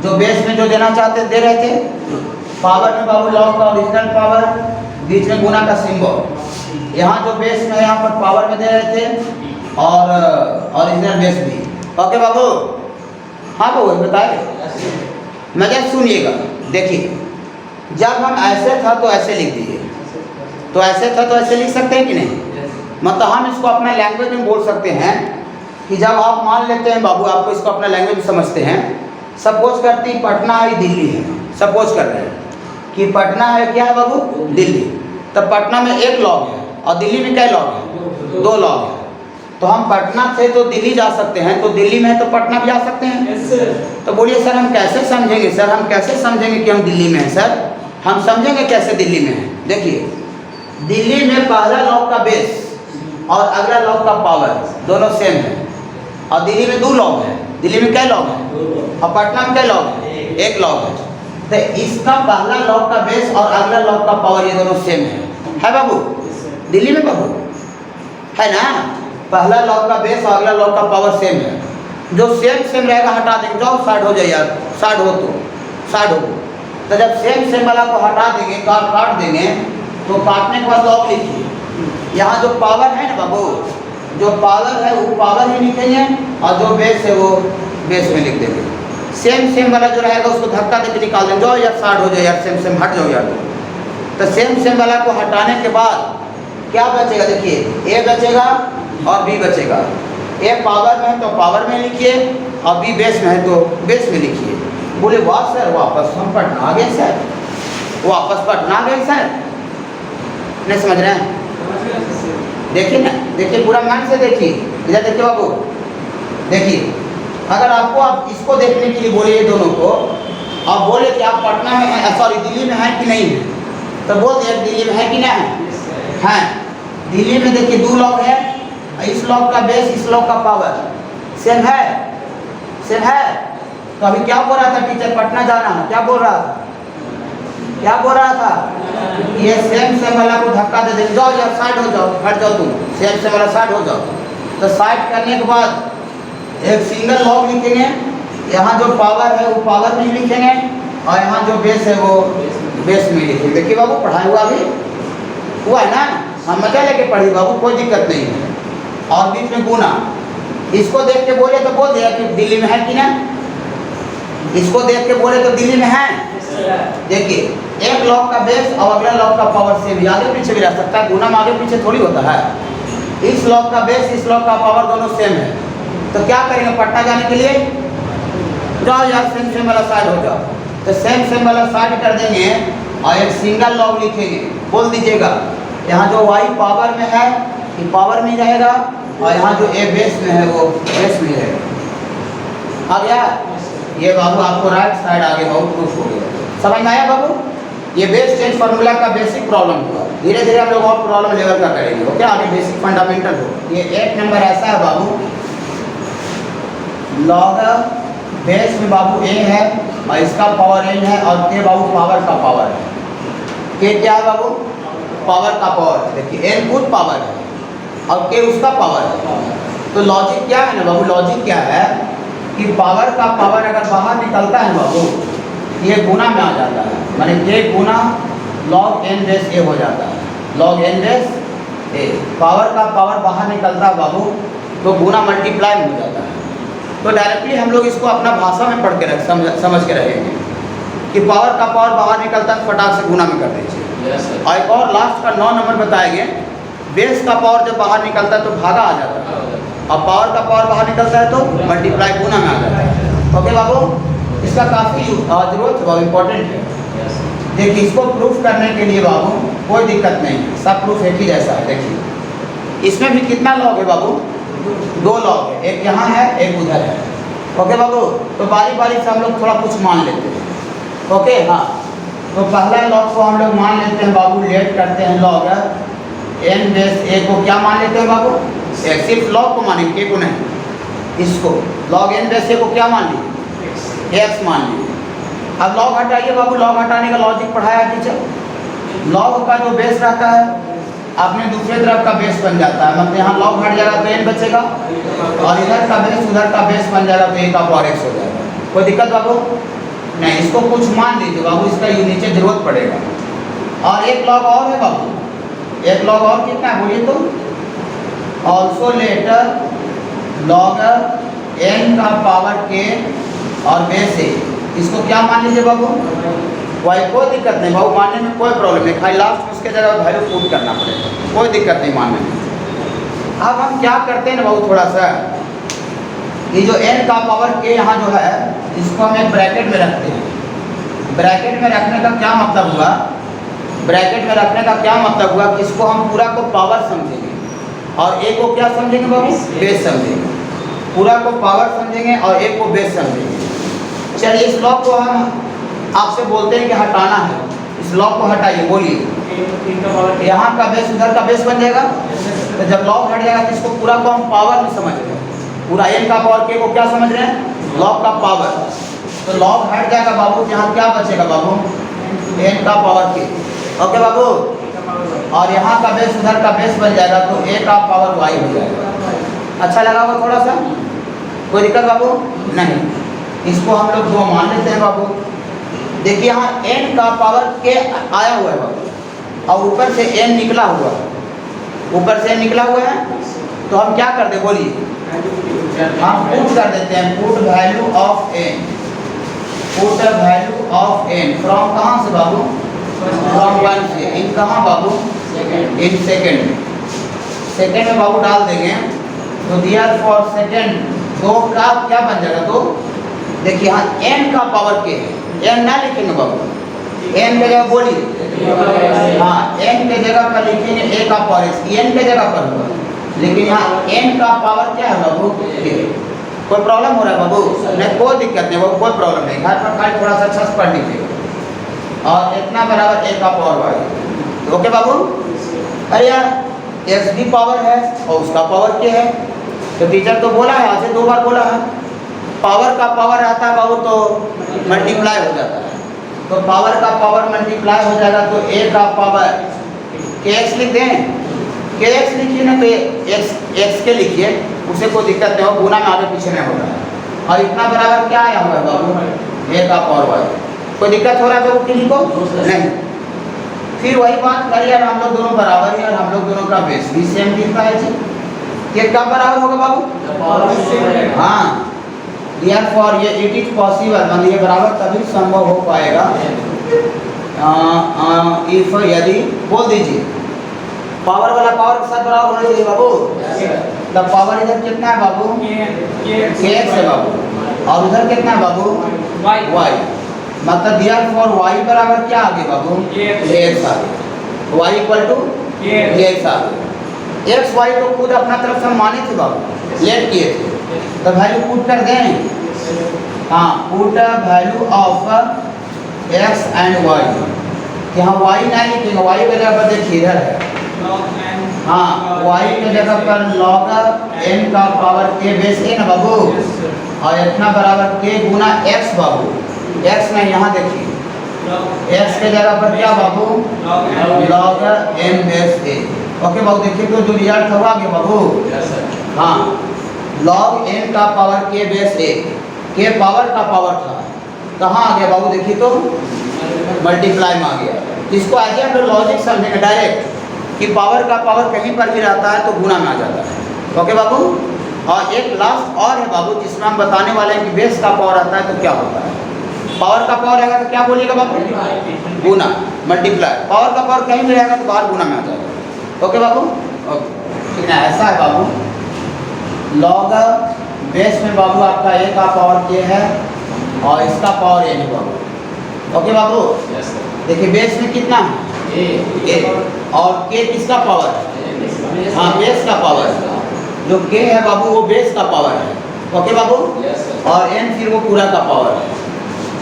जो बेस में जो देना चाहते दे रहे थे। पावर में बाबू लॉग का ओरिजिनल पावर, बीच में गुना का सिंबल। यहाँ जो बेस में है यहाँ पर पावर में दे रहे थे और ओरिजिनल बेस भी। ओके बाबू, हाँ बाबू बताइए, मजा सुनिएगा। देखिए जब हम ऐसे था तो ऐसे लिख दिए, तो ऐसे था तो ऐसे लिख सकते हैं कि नहीं। मतलब हम इसको अपना लैंग्वेज में बोल सकते हैं कि जब आप मान लेते हैं बाबू, आपको इसको अपना लैंग्वेज समझते हैं। सपोज करते हैं पटना है दिल्ली है, सपोज कर रहे हैं कि पटना है क्या है बाबू, दिल्ली। तब पटना में एक लॉग है और दिल्ली में क्या लॉग है, 2 लॉग है। तो हम पटना से तो दिल्ली जा सकते हैं, तो दिल्ली में तो पटना भी जा सकते हैं। तो बोलिए सर हम कैसे समझेंगे, सर हम कैसे समझेंगे कि हम दिल्ली में हैं। सर हम समझेंगे कैसे दिल्ली में हैं। देखिए दिल्ली में पहला लॉग का बेस और अगला लॉग का पावर दोनों सेम है, और दिल्ली में 2 लॉग है। दिल्ली में क्या लॉग है और पटना में क्या लॉग है, 1 लॉग है। तो इसका पहला लॉग का बेस और अगला लॉग का पावर ये दोनों सेम है बाबू। दिल्ली में बाबू है ना, पहला लॉग का बेस और अगला लॉग का पावर सेम है। जो सेम रहेगा हटा देंगे, जाओ 60 हो जाए यार, 60 हो तो 60 हो। तो जब सेम वाला को हटा देंगे, काट देंगे, तो काटने के बाद लॉग लिखिए। यहाँ जो पावर है ना बाबू, जो पावर है वो पावर ही लिखेंगे, और जो बेस है वो बेस में लिख देंगे। सेम वाला जो रहेगा उसको धक्का देके निकाल देंगे, जाओ यार 60 हो जाए यार, सेम हट जाओ यार। तो सेम वाला को हटाने के बाद क्या बचेगा, देखिए ए बचेगा और बी बचेगा। ए पावर में है तो पावर में लिखिए, और बी बेस में है तो बेस में लिखिए। बोले वाह सर, वापस हम पटना आ गए सर, वापस पटना आ गए सर। नहीं समझ रहे हैं, देखिए ना, देखिए पूरा मन से देखिए, इधर देखिए बाबू। देखिए अगर आपको आप इसको देखने के लिए बोले ये दोनों को, आप बोले कि आप पटना में हैं, सॉरी दिल्ली में हैं कि नहीं है, तो बोल दिए दिल्ली में है कि नहीं है। दिल्ली में देखिए 2 लॉग है, इस लॉग का बेस इस लॉग का पावर सेम है, सेम है। तो अभी क्या बोल रहा था टीचर, पटना जाना है, क्या बोल रहा था, क्या बोल रहा था, ये सेम वाला को धक्का दे दे, जाओ यार 60 हो जाओ, हट जाओ तुम, सेम वाला 60 हो जाओ। तो 60 करने के बाद एक सिंगल लॉग लिखेंगे, यहाँ जो पावर है वो पावर में लिखेंगे, और यहाँ जो बेस है वो बेस में लिखेंगे। देखिए बाबू पढ़ाई हुआ भी हुआ है ना, हम मजा लेके पढ़ी बाबू, कोई दिक्कत नहीं है। और बीच में गुना, इसको देख के बोले तो बोल दिया कि दिल्ली में है कि ना, इसको देख के बोले तो दिल्ली में है। देखिए एक लॉग का बेस और अगला लॉग का पावर से भी आगे पीछे भी रह सकता है, गुना में आगे पीछे थोड़ी होता है। इस लॉग का बेस इस लॉग का पावर दोनों सेम है, तो क्या करेंगे पटना जाने के लिए, जाओ यार सेम वाला 60 हो जाओ। तो सेम वाला 60 कर देंगे और एक सिंगल लॉग लिखेंगे। बोल दीजिएगा यहाँ जो वाई पावर में है ये पावर में रहेगा, और यहाँ जो ए बेस में है वो बेस में रहेगा। आ गया ये बाबू, आपको राइट साइड आगे बहुत प्रूफ हो गया। समझ में आया बाबू, ये बेस टेन फार्मूला का बेसिक प्रॉब्लम हुआ। धीरे धीरे हम लोग और प्रॉब्लम लेवल का करेंगे। ओके, आगे बेसिक फंडामेंटल हो। ये 1 नंबर ऐसा है बाबू, लॉग बेस में बाबू ए है और इसका पावर एन है, और के बाबू पावर का पावर है। के क्या है बाबू, पावर का पावर। देखिए एन खुद पावर है और के उसका पावर है। तो लॉजिक क्या है ना बाबू, लॉजिक क्या है कि पावर का पावर अगर बाहर निकलता है बाबू, ये गुना में आ जाता है, माने के गुना लॉग एन बेस ए हो जाता है, लॉग एन बेस ए। पावर का पावर बाहर निकलता है बाबू तो गुना मल्टीप्लाई हो जाता है। तो डायरेक्टली हम लोग इसको अपना भाषा में पढ़ के समझ के रहेंगे कि पावर का पावर बाहर निकलता है, फटाक से गुना में कर दीजिए। और एक और लास्ट का 9 नंबर बताएंगे, बेस का पावर जब बाहर निकलता है तो भागा आ जाता है, और पावर का पावर बाहर निकलता है तो मल्टीप्लाई गुना में आ जाता है। ओके बाबू, इसका काफ़ी जरूरत है बाबू, इम्पोर्टेंट है। देखिए इसको प्रूफ करने के लिए बाबू कोई दिक्कत नहीं है, सब प्रूफ एक ही जैसा है। देखिए इसमें भी कितना लॉग है बाबू, दो लॉग है, एक यहाँ है एक उधर है। ओके बाबू, तो बारी बारी से हम लोग थोड़ा कुछ मान लेते हैं। ओके हाँ, तो पहला लॉग को हम लोग मान लेते हैं बाबू, लेट करते हैं लॉग n बेस a को क्या मान लेते हैं बाबू, एक सिर्फ लॉग को मानेंगे, के को नहीं। इसको log n बेस a को क्या मान ली, x मान ली। अब लॉग हटाइए बाबू, लॉग हटाने का लॉजिक पढ़ाया टीचर। लॉग का जो बेस रहता है अपने दूसरे तरफ का बेस बन जाता है, मतलब यहाँ लॉग हट जाएगा तो n बचेगा और इधर का बेस उधर का बेस बन जाएगा तो a का पावर x हो जाएगा। कोई दिक्कत बाबू नहीं, इसको कुछ मान लीजिए बाबू, इसका नीचे जरूरत पड़ेगा। और एक लॉग और है बाबू, एक लॉग और कितना है बोलिए तो, ऑल्सो लेटर लॉग n का पावर k और बेस a, इसको क्या मान लीजिए बाबू, वही कोई दिक्कत नहीं बाबू, मानने में कोई प्रॉब्लम नहीं, खाली लास्ट में उसके जगह वैल्यू पुट करना पड़ेगा, कोई दिक्कत नहीं मानने में। अब हम क्या करते हैं ना बाबू, थोड़ा सा ये जो n का पावर k यहाँ जो है इसको हम एक ब्रैकेट में रखते हैं। ब्रैकेट में रखने का क्या मतलब हुआ, ब्रैकेट में रखने का क्या मतलब हुआ कि इसको हम पूरा को पावर समझेंगे और a को क्या समझेंगे बाबू, बेस समझेंगे। पूरा को पावर समझेंगे और a को बेस समझेंगे। चलिए इस लॉग को हम आपसे बोलते हैं कि हटाना है, इस लॉग को हटाइए, बोलिए। यहाँ का बेस उधर का बेस बन जाएगा, तो जब लॉग हट जाएगा तो इसको पूरा को हम पावर में समझ रहे हैं। पूरा n का पावर k को क्या समझ रहे हैं, लॉग का पावर। तो लॉग हट जाएगा बाबू, यहाँ क्या बचेगा बाबू, n का पावर k। ओके बाबू, और यहाँ का बेस उधर का बेस बन जाएगा तो a का पावर y हो जाएगा। अच्छा लगा वो थोड़ा सा, कोई दिक्कत बाबू नहीं। इसको हम लोग 2 मान लेते हैं बाबू। देखिए यहाँ n का पावर k आया हुआ है बाबू और ऊपर से n निकला हुआ है, ऊपर से n निकला हुआ है, तो हम क्या कर दे बोलिए, हम पुट कर देते हैं, put value of n, put value of n from कहाँ से बाबू, फ्रॉम 1 से, इन कहाँ बाबू, इन सेकेंड, सेकेंड में बाबू डाल देंगे तो दियर फॉर सेकेंड 2 का क्या बन जाएगा, तो देखिए यहाँ n का पावर k है, n ना लिखेंगे बाबू, n के जगह बोलिए, हाँ n के जगह पर लिखेंगे a का पावर x, n के जगह पर होगा, लेकिन यहाँ n का पावर क्या है बाबू, k। कोई प्रॉब्लम हो रहा है बाबू, नहीं कोई दिक्कत नहीं बाबू, कोई प्रॉब्लम नहीं, घर पर खाली थोड़ा सा अच्छा से पढ़ लीजिएगा। और इतना बराबर a का पावर y, ओके बाबू। अरे यार x भी पावर है और उसका पावर k है, तो टीचर तो बोला है, आज 2 बार बोला है, पावर का पावर रहता है बाबू तो मल्टीप्लाई हो जाता है, तो पावर का पावर मल्टीप्लाई हो जाएगा तो a का पावर kx लिख दें, kx लिखिए ना तो x के लिखिए, उसे कोई दिक्कत नहीं हो, गुना में आगे पीछे नहीं होगा। और इतना बराबर क्या आया हुआ है बाबू, a का पावर y। कोई दिक्कत हो रहा है बाबू किसी को नहीं। फिर वही बात करिए यार, हम लोग दोनों बराबर है और हम लोग दोनों का बेस भी सेम दिखता है जी, ये कब बराबर होगा बाबू, हाँ Therefore ये इट इज पॉसिबल, मतलब ये बराबर तभी संभव हो पाएगा इफ, यदि, बोल दीजिए पावर वाला पावर के साथ बराबर होना चाहिए बाबू। द पावर इधर कितना है बाबू, kx है बाबू, और उधर कितना है बाबू, y। मतलब therefore y बराबर क्या आगे बाबू, kx आगे, y इक्वल टू kx आगे। x y तो खुद अपना तरफ से माने थे बाबू, लेट किए थे, तो वैल्यू पुट कर दें, हाँ put value of x and y, यहाँ y नहीं लिखेंगे, y के जगह पर देखिए इधर है, हाँ y के जगह पर log n का पावर k बेस a ना बाबू, और इतना बराबर k गुना x बाबू, x नहीं यहाँ देखिए, x के जगह पर क्या बाबू, log n base a। Okay बाबू, देखिए तो जो रिजल्ट होगा आगे बाबू, हाँ log n का power k base a, k power का पावर था, कहाँ आ गया बाबू देखिए तो मल्टीप्लाई में आ गया। इसको ऐसे हम लोग लॉजिक समझेंगे डायरेक्ट कि पावर का पावर कहीं पर भी रहता है तो गुना में आ जाता है। ओके बाबू, और एक लास्ट और है बाबू जिसमें हम बताने वाले हैं कि बेस का पावर आता है तो क्या होता है। पावर का पावर रहेगा तो क्या बोलिएगा बाबू, गुना, मल्टीप्लाई। पावर का पावर कहीं भी रहेगा तो बाहर गुना में आ जाएगा। ओके बाबू, ओके ठीक है, ऐसा है बाबू। लॉग बेस में बाबू आपका a का पावर k है और इसका पावर a है बाबू। ओके बाबू, देखिए बेस में कितना है a, और k किसका पावर है, हाँ बेस का पावर, जो के है बाबू वो बेस का पावर है, ओके बाबू, और एन फिर वो पूरा का पावर है।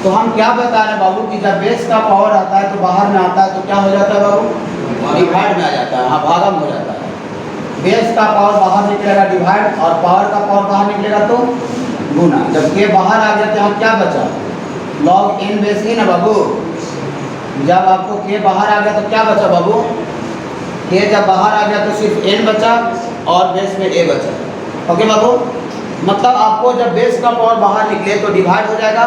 तो हम क्या बता रहे हैं बाबू कि जब बेस का पावर आता है तो बाहर में आता है तो क्या हो जाता है बाबू, डिवाइड में आ जाता है, हाँ भागम हो जाता है। बेस का पावर बाहर निकलेगा डिवाइड, और पावर का पावर बाहर निकलेगा तो गुना। जब के बाहर आ गया तो यहाँ क्या बचा, लॉग एन बेस ही ना बाबू। जब आपको के बाहर आ गया तो क्या बचा बाबू, के जब बाहर आ गया तो सिर्फ एन बचा और बेस में ए बचा, ओके बाबू। मतलब आपको जब बेस का पावर बाहर निकले तो डिवाइड हो जाएगा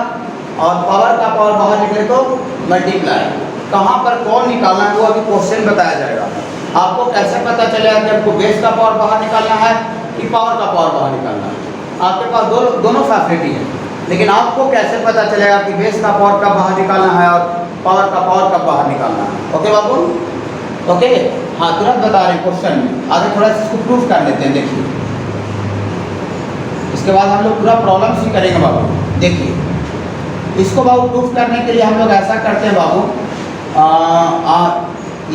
और पावर का पावर बाहर निकले तो मल्टीप्लाई। कहाँ पर कौन निकालना है वो अभी क्वेश्चन बताया जाएगा। आपको कैसे पता चलेगा कि आपको बेस का पावर बाहर निकालना है कि पावर का पावर बाहर निकालना है। आपके पास दोनों फैसिलिटी है, लेकिन आपको कैसे पता चलेगा कि बेस का पावर कब बाहर निकालना है और पावर का पावर कब बाहर निकालना है, ओके बाबू, ओके। हाँ तुरंत बता रहे हैं क्वेश्चन में, आगे थोड़ा सा इसको प्रूफ कर लेते हैं। देखिए इसके बाद हम लोग पूरा प्रॉब्लम ही करेंगे बाबू। देखिए इसको बाबू प्रूफ करने के लिए हम लोग ऐसा करते हैं बाबू,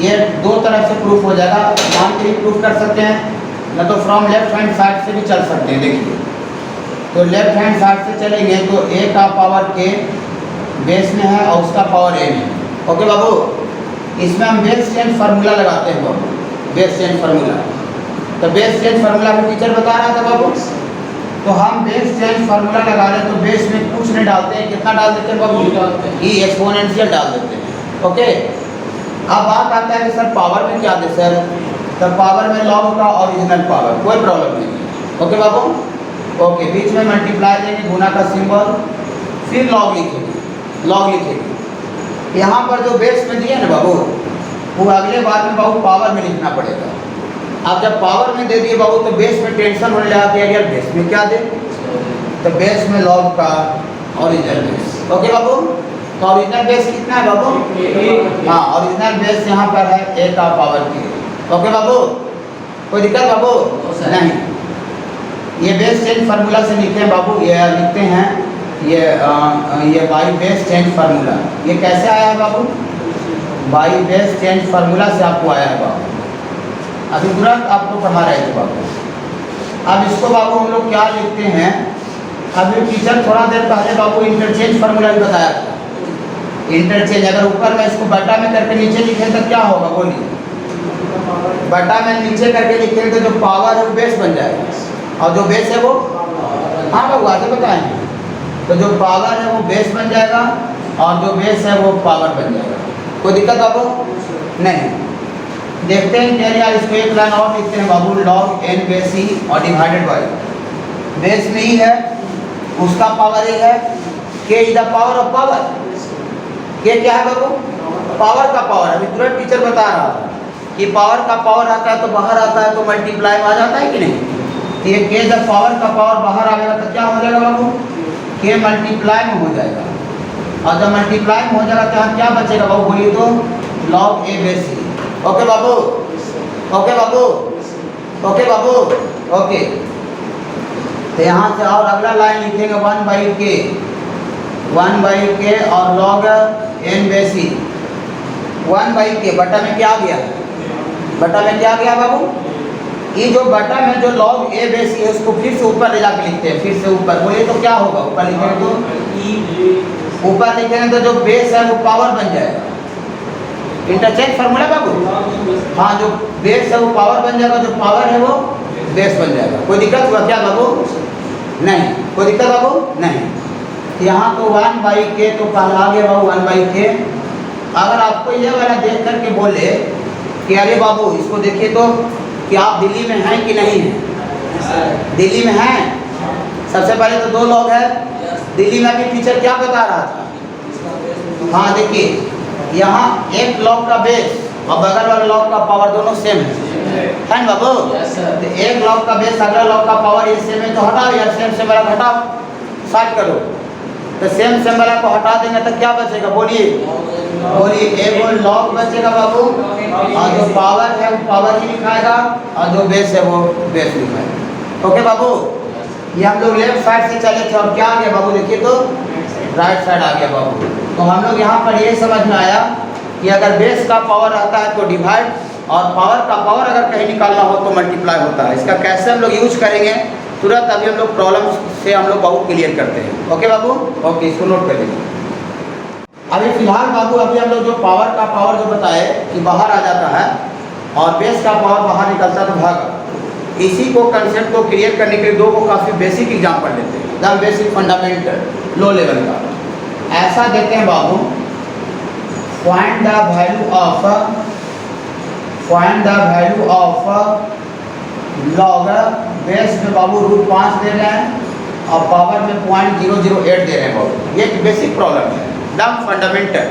ये दो तरफ से प्रूफ हो जाएगा। मान के भी प्रूफ कर सकते हैं, न तो फ्रॉम लेफ्ट हैंड साइड से भी चल सकते हैं। देखिए तो लेफ्ट हैंड साइड से चलेंगे तो ए का पावर के बेस में है और उसका पावर ए में, ओके बाबू। इसमें हम बेस चेंज फार्मूला लगाते हैं बाबू, बेस चेंज फार्मूला। तो बेस चेंज फार्मूला में टीचर बता रहा था बाबू, तो हम बेस चेंज फार्मूला लगा रहे हैं तो बेस में कुछ नहीं डालते हैं, कितना डाल देते हैं बाबू, ई एक्सपोनेंशियल डाल देते हैं, ओके। अब बात आता है कि सर पावर में क्या दे सर, तो पावर में लॉग का ओरिजिनल पावर, कोई प्रॉब्लम नहीं है, ओके बाबू, ओके। बीच में मल्टीप्लाई देंगे, गुना का सिंबल, फिर लॉग लिखेंगे, लॉग लिखेंगे। यहाँ पर जो बेस में दिए ना बाबू वो अगले बार में बाबू पावर में लिखना पड़ेगा। आप जब पावर में दे दिए बाबू तो बेस में टेंशन होने लगा कि यार बेस में क्या दे, तो बेस में लॉग का ओरिजिनल बेस, ओके बाबू। तो ओरिजिनल बेस कितना है बाबू, हाँ ओरिजिनल बेस यहाँ पर है ए का पावर के, ओके बाबू। कोई दिक्कत बाबू नहीं। ये बेस चेंज फार्मूला से लिखते हैं बाबू, ये लिखते हैं ये बाई बेस चेंज फार्मूला। ये कैसे आया है बाबू, बाई बेस चेंज फार्मूला से आपको आया है बाबू। अभी तुरंत आपको पढ़ा रहे थे बाबू। अब इसको बाबू हम लोग क्या लिखते हैं, अभी टीचर थोड़ा देर पहले बाबू इंटरचेंज फार्मूला भी बताया था। इंटरचेंज अगर ऊपर में इसको बटा में करके नीचे लिखें तो क्या होगा बोलिए, बटा में नीचे करके लिखेंगे तो जो पावर है वो बेस बन जाएगा, और जो बेस है वो, हाँ बाबू आगे बताएंगे, तो जो पावर है वो बेस बन जाएगा और जो बेस है वो पावर बन जाएगा। कोई दिक्कत बाबू नहीं। देखते हैं क्या यार, इसको एक लाइन और लिखते हैं बाबू, लॉग एन बेस ही और डिवाइडेड बाई बेस में ही है उसका पावर ही है, के is the power of power. के क्या है बाबू, पावर का पावर। अभी तुरंत टीचर बता रहा था कि पावर का पावर आता है तो बाहर आता है तो मल्टीप्लाई में आ जाता है कि नहीं। तो ये के जब पावर का पावर बाहर आ गया तो क्या हो जाएगा बाबू, के मल्टीप्लाई में हो जाएगा, और जब मल्टीप्लाई में हो जाएगा तो यहाँ क्या बचेगा बाबू बोलिए तो, log a base he, okay बाबू, ओके बाबू, ओके बाबू, ओके। तो यहाँ से और अगला लाइन लिखेंगे 1/k, 1/k और लॉग एन बेस ही, 1/k बटा में क्या आ गया, बटा में क्या आ गया बाबू, ये जो बटा में जो लॉग ए बेस है उसको फिर से ऊपर ले जाके लिखते हैं, फिर से ऊपर बोलिए तो क्या होगा, ऊपर लिखेंगे तो, ऊपर लिखेंगे तो जो बेस है वो पावर बन जाएगा। इंटरचेंज फार्मूला बाबू, हाँ जो बेस है वो पावर बन जाएगा, जो पावर है वो बेस बन जाएगा। कोई दिक्कत हुआ क्या बाबू, नहीं कोई दिक्कत बाबू नहीं। यहाँ तो 1/k तो कहा आ गया बाबू 1/k। अगर आपको ये वाला देख करके बोले कि अरे बाबू इसको देखिए तो कि आप दिल्ली में हैं कि नहीं हैं, दिल्ली में हैं, सबसे पहले तो 2 लॉग है दिल्ली में। अभी टीचर क्या बता रहा था, हाँ देखिए यहाँ एक लॉग का बेस और बगल वाले लॉग का पावर दोनों सेम है ना बाबू। तो एक लॉग का बेस अगला लॉग का पावर ये सेम है तो हटाओ यार, सेम सेम वाला हटाओ, साइड करो। तो सेम सेम वाला को हटा देंगे तो क्या बचेगा बोलिए, बोलिए एक और लॉग बचेगा बाबू, और जो पावर है वो पावर ही लिखाएगा और जो बेस है वो बेस लिखाएगा, ओके बाबू। ये हम लोग लेफ्ट साइड से चले थे और क्या आ गया बाबू देखिए तो राइट साइड आ गया बाबू। तो हम लोग यहाँ पर ये समझ में आया कि अगर बेस का पावर रहता है तो डिवाइड और पावर का पावर अगर कहीं निकालना हो तो मल्टीप्लाई होता है। इसका कैसे हम लोग यूज करेंगे तुरंत अभी हम लोग प्रॉब्लम से हम लोग बहुत क्लियर करते हैं। ओके बाबू, ओके, इसको नोट कर लीजिए। अभी फिलहाल बाबू अभी हम लोग जो पावर का पावर जो बताए कि बाहर आ जाता है और बेस का पावर बाहर निकलता है तो भागा, इसी को कंसेप्ट को क्लियर करने के लिए दो को काफ़ी बेसिक एग्जाम्पल लेते हैं, एकदम बेसिक फंडामेंटल लो लेवल का। ऐसा देते हैं बाबू, find the value of log base में बाबू √5 दे रहे हैं और पावर में 0.008 दे रहे हैं बाबू। ये एक बेसिक प्रॉब्लम है, एकदम फंडामेंटल।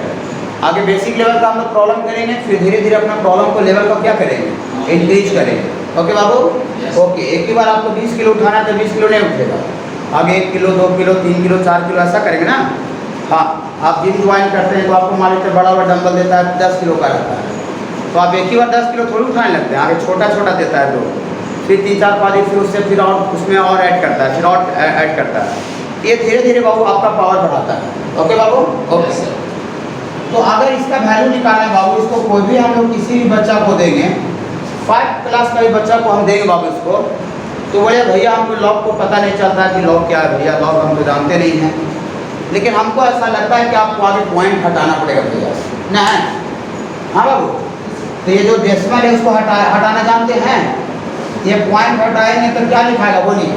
आगे बेसिक लेवल का हम लोग प्रॉब्लम करेंगे, फिर धीरे धीरे अपना प्रॉब्लम को लेवल को क्या करेंगे, इंक्रीज करेंगे। ओके बाबू, ओके। एक ही बार आपको 20 किलो उठाना है तो 20 किलो नहीं उठेगा, आगे 1 किलो 2 किलो 3 किलो 4 किलो ऐसा करेंगे ना। हाँ, आप जिम ज्वाइन करते हैं तो आपको मान लीजिए बड़ा बड़ा डंबल देता है 10 किलो का रहता है, तो आप एक ही बार 10 किलो थोड़ी उठाने लगते हैं, आगे छोटा छोटा देता है तो फिर 3-4 दिन फिर उससे फिर और उसमें और ऐड करता है, फिर और ऐड करता है। ये धीरे धीरे बाबू आपका पावर बढ़ाता है। ओके बाबू, ओके। तो अगर इसका वैल्यू निकालना है बाबू, इसको कोई भी हम लोग किसी भी बच्चा को देंगे, 5 क्लास का भी बच्चा को हम देंगे बाबू इसको, तो बोले भैया हमको लॉग को पता नहीं चलता है कि लॉग क्या है भैया, लॉग हम तो जानते नहीं हैं, लेकिन हमको ऐसा लगता है कि आपको आगे पॉइंट हटाना पड़ेगा भैया ना। हाँ बाबू, तो ये जो डेसिमल है उसको हटाना जानते हैं, ये पॉइंट हटाएंगे तो क्या लिखाएगा बोलिए,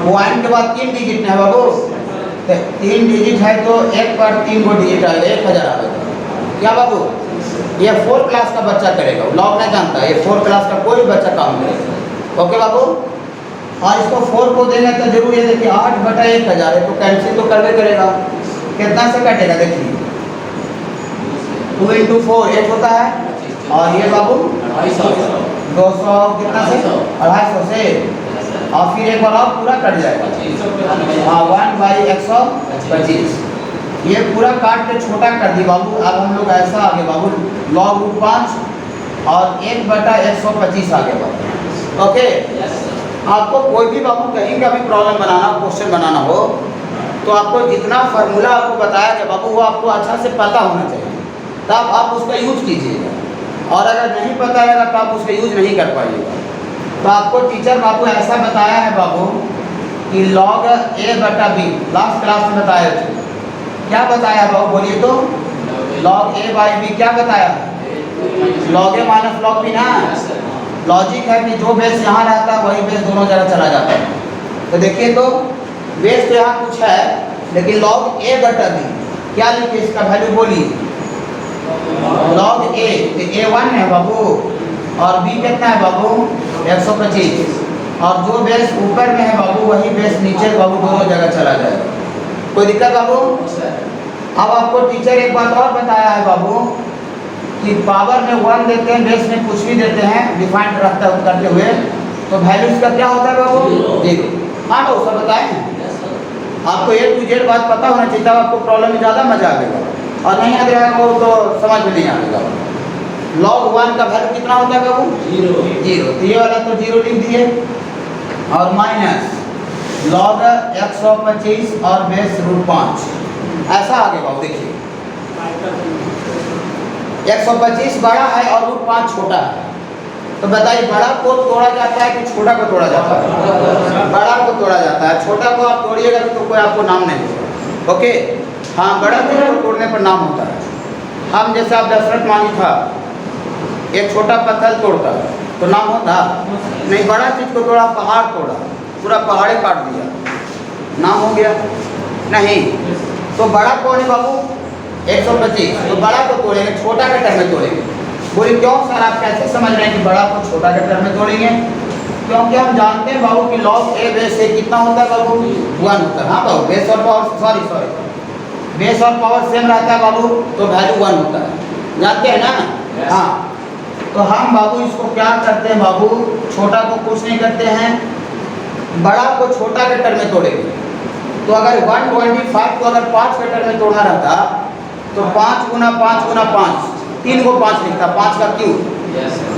पॉइंट के बाद 3 डिजिट है बाबू, 3 डिजिट है तो 1 पर 3 को डिजिट आएगा, 1000 आएगा। क्या बाबू, ये 4 क्लास का बच्चा करेगा, लॉग नहीं जानता, ये 4 क्लास का कोई बच्चा काम करेगा। ओके बाबू, और इसको 4 को देंगे तो जरूर ये देखिए 8/1000 है, तो कैंसिल तो करवे करेगा, कितना से कटेगा देखिए, 2 × 4 8 होता है, और ये बाबू 200 कितना से 250 से, और फिर एक बार और पूरा कट जाएगा। हाँ, 1/125 ये पूरा काट के छोटा कर दी बाबू। अब हम लोग ऐसा आगे बाबू log √5 और 1/125 आगे बाबू। ओके, आपको कोई भी बाबू कहीं का भी प्रॉब्लम बनाना, क्वेश्चन बनाना हो तो आपको जितना फार्मूला आपको बताया गया बाबू वो आपको अच्छा से पता होना चाहिए, तब आप उसका यूज कीजिएगा, और अगर नहीं पता रहेगा तो आप उसका यूज नहीं कर पाइएगा। तो आपको टीचर बाबू ऐसा बताया है बाबू कि log A/B, लास्ट क्लास में बताया थे, क्या बताया बाबू बोलिए तो, log A/B क्या बताया, log A - log B ना। लॉजिक है कि जो बेस यहाँ रहता है वही बेस दोनों जगह चला जाता है। तो देखिए तो बेस तो यहाँ कुछ है, लेकिन log A/B क्या लिखे, इसका वैल्यू बोलिए, log A तो A1 है बाबू, और B कितना है बाबू 125, और जो बेस ऊपर में है बाबू वही बेस नीचे बाबू दोनों जगह चला जाएगा। कोई दिक्कत बाबू। अब आपको टीचर एक बात और बताया है बाबू कि पावर में 1 देते हैं, बेस में कुछ भी देते हैं डिफाइंड रखता करते हुए, तो वैल्यू इसका क्या होता है बाबू 0। हाँ बाबू सब बताएं, आपको A to Z बात पता होना चाहिए, तब आपको प्रॉब्लम में ज़्यादा मजा आएगा, और नहीं याद रहेगा वो तो समझ में नहीं आएगा। log 1 का वैल्यू कितना होता है बाबू 0, तो ये वाला तो 0 लिख दिए, और माइनस log 125 और बेस √5 ऐसा आगे बाबू देखिए, 125 बड़ा है और √5 छोटा है, तो बताइए बड़ा को तोड़ा जाता है कि छोटा को तोड़ा जाता है, बड़ा को तोड़ा जाता है, छोटा को आप तोड़िएगा तो कोई आपको नाम नहीं होगा। ओके, हाँ, बड़ा चीज को तोड़ने पर नाम होता है। हम जैसे आप दशरथ मांगी था, एक छोटा पत्थर तोड़ता तो नाम होता नहीं, बड़ा चीज को तोड़ा, पहाड़ तोड़ा, पूरा पहाड़े काट दिया, नाम हो गया नहीं। तो बड़ा कौन है बाबू 125, तो बड़ा को तोड़ेंगे, छोटा के टर्म में तोड़ेंगे। बोले क्यों सर, आप कैसे समझ रहे हैं कि बड़ा को छोटा के टर्म में तोड़ेंगे, क्योंकि हम जानते हैं बाबू कि log A बेस A कितना होता है बाबू 1 होता है। हाँ बाबू, बेस और पावर सॉरी बेस और पावर सेम रहता है बाबू, तो वैल्यू 1 होता है, जानते हैं ना। हाँ, तो हम बाबू इसको क्या करते हैं बाबू, छोटा को कुछ नहीं करते हैं, बड़ा को छोटा के टर्म में तोड़ेंगे। तो अगर 125 को अगर 5 के टर्म में तोड़ना रहता तो 5 × 5 × 5 3 को 5 लिखता, 5 का क्यूब,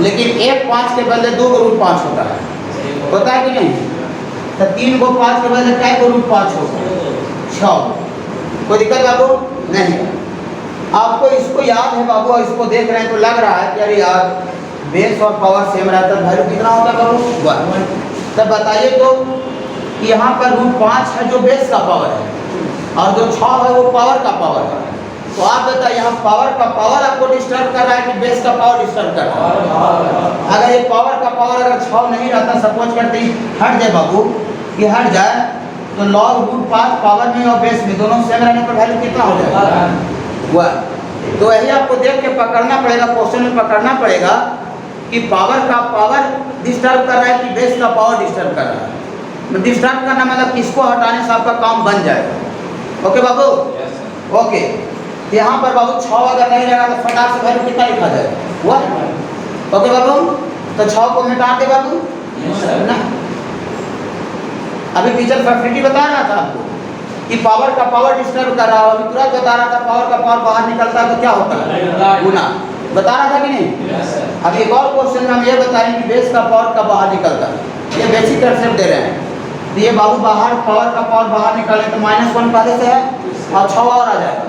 लेकिन एक 5 के बदले 2 को √5 होता है कि नहीं, तो 3 को 5 के बदले क्या को √5 होता है 6। कोई दिक्कत बाबू नहीं। आपको इसको याद है बाबू और इसको देख रहे हैं तो लग रहा है कि अरे यार बेस और पावर सेम रहता है, वैल्यू कितना होता है बाबू 1। तब बताइए तो कि यहाँ पर √5 है जो बेस का पावर है और जो 6 है वो पावर का पावर है। तो आप बताइए यहाँ पावर का पावर आपको डिस्टर्ब कर रहा है कि बेस का पावर डिस्टर्ब कर रहा है? अगर ये पावर का पावर अगर 6 नहीं रहता, सपोज करते ही हट जाए बाबू, ये हट जाए तो log √5 पावर में और बेस में दोनों सेम रहने पर वैल्यू कितना हो जाएगा 1। तो यही आपको देख के पकड़ना पड़ेगा, क्वेश्चन में पकड़ना पड़ेगा कि पावर का पावर डिस्टर्ब कर रहा है कि बेस का पावर डिस्टर्ब कर रहा है। डिस्टर्ब करना मतलब किसको हटाने से आपका काम बन जाएगा। ओके बाबू, ओके। यहाँ पर बाबू 6 अगर नहीं रहेगा तो फटाक से वैल्यू कितना लिखा जाएगा 1। ओके बाबू, तो 6 को मिटा दे बाबू ना। अभी टीचर फैक्ट्रिटी बता रहा था आपको कि पावर का पावर डिस्टर्ब कर रहा है, अभी तुरंत बता रहा था पावर का पावर बाहर निकलता है तो क्या होता है गुना, बता रहा था कि नहीं। अब एक और क्वेश्चन में हम ये बता रहे हैं कि बेस का पावर कब बाहर निकलता है, ये बेसिक कंसेप्ट दे रहे हैं। तो ये बाबू बाहर पावर का पावर बाहर निकले तो -1 पहले से है और 6 और आ जाएगा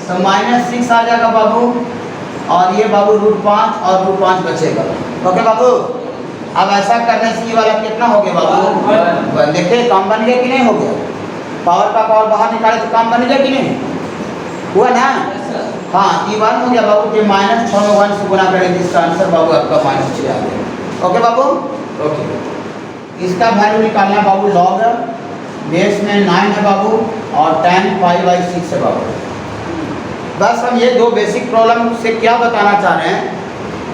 तो -6 आ जाएगा बाबू, और ये बाबू √5 और √5 बचेगा। ओके बाबू, अब ऐसा करने से ये वाला कितना हो गया बाबू, देखिए काम बन गया कि नहीं हो गया। पावर का पावर बाहर निकाले तो काम बन गया कि नहीं हुआ ना। हाँ, ये 1 हो गया बाबू, कि -6 में 1 से गुना करेंगे, इसका आंसर बाबू आपका -6 आ गया। ओके बाबू, ओके। इसका वैल्यू निकालना बाबू लॉग बेस में 9 है बाबू और tan π/6 है बाबू। बस हम ये दो बेसिक प्रॉब्लम से क्या बताना चाह रहे हैं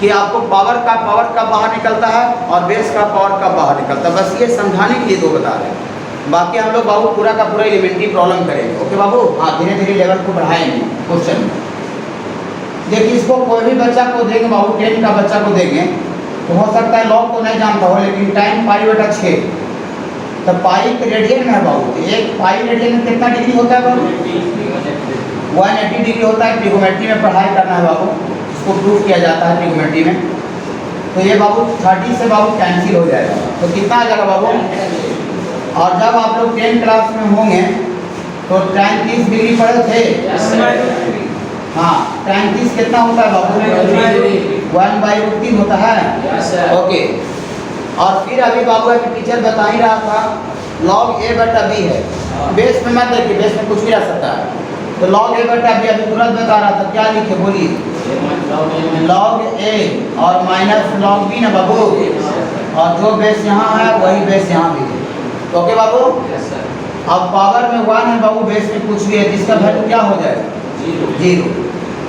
कि आपको पावर का पावर कब बाहर निकलता है और बेस का पावर कब बाहर निकलता है, बस ये समझाने के लिए दो बता रहे हैं। बाकी हम लोग बाबू पूरा का पूरा एलिमेंट्री प्रॉब्लम करेंगे। ओके बाबू, हाँ, धीरे धीरे लेवल को बढ़ाएंगे क्वेश्चन में। देखिए इसको कोई भी बच्चा को देंगे बाबू, 10 का बच्चा को देंगे तो हो सकता है लॉग तो नहीं जानता हो, लेकिन tan π/6 तो पाई के रेडियन में है बाबू। एक पाई रेडियन में कितना डिग्री होता है बाबू 180 डिग्री होता है। ट्रिगोमेट्री में पढ़ाई करना है बाबू, इसको प्रूव किया जाता है ट्रिगोमेट्री में। तो ये बाबू 30 से बाबू कैंसिल हो जाएगा तो कितना आ जाएगा बाबू। और जब आप लोग 10 क्लास में होंगे तो tan 30 डिग्री पढ़े थे। हाँ, tan 30 कितना होता है बाबू 1/√3 होता है। ओके, और फिर अभी बाबू अभी टीचर बता ही रहा था log a/b है। बेस में मत देखिए, बेस में कुछ भी रह सकता है। तो log a/b अभी तुरंत बता रहा था, क्या लिखे बोलिए log a और -log b ना बाबू, और जो बेस यहाँ है वही बेस यहाँ भी है। ओके बाबू, अब पावर में 1 है बाबू, बेस में कुछ भी है जिसका वैल्यू क्या हो जाएगा 0।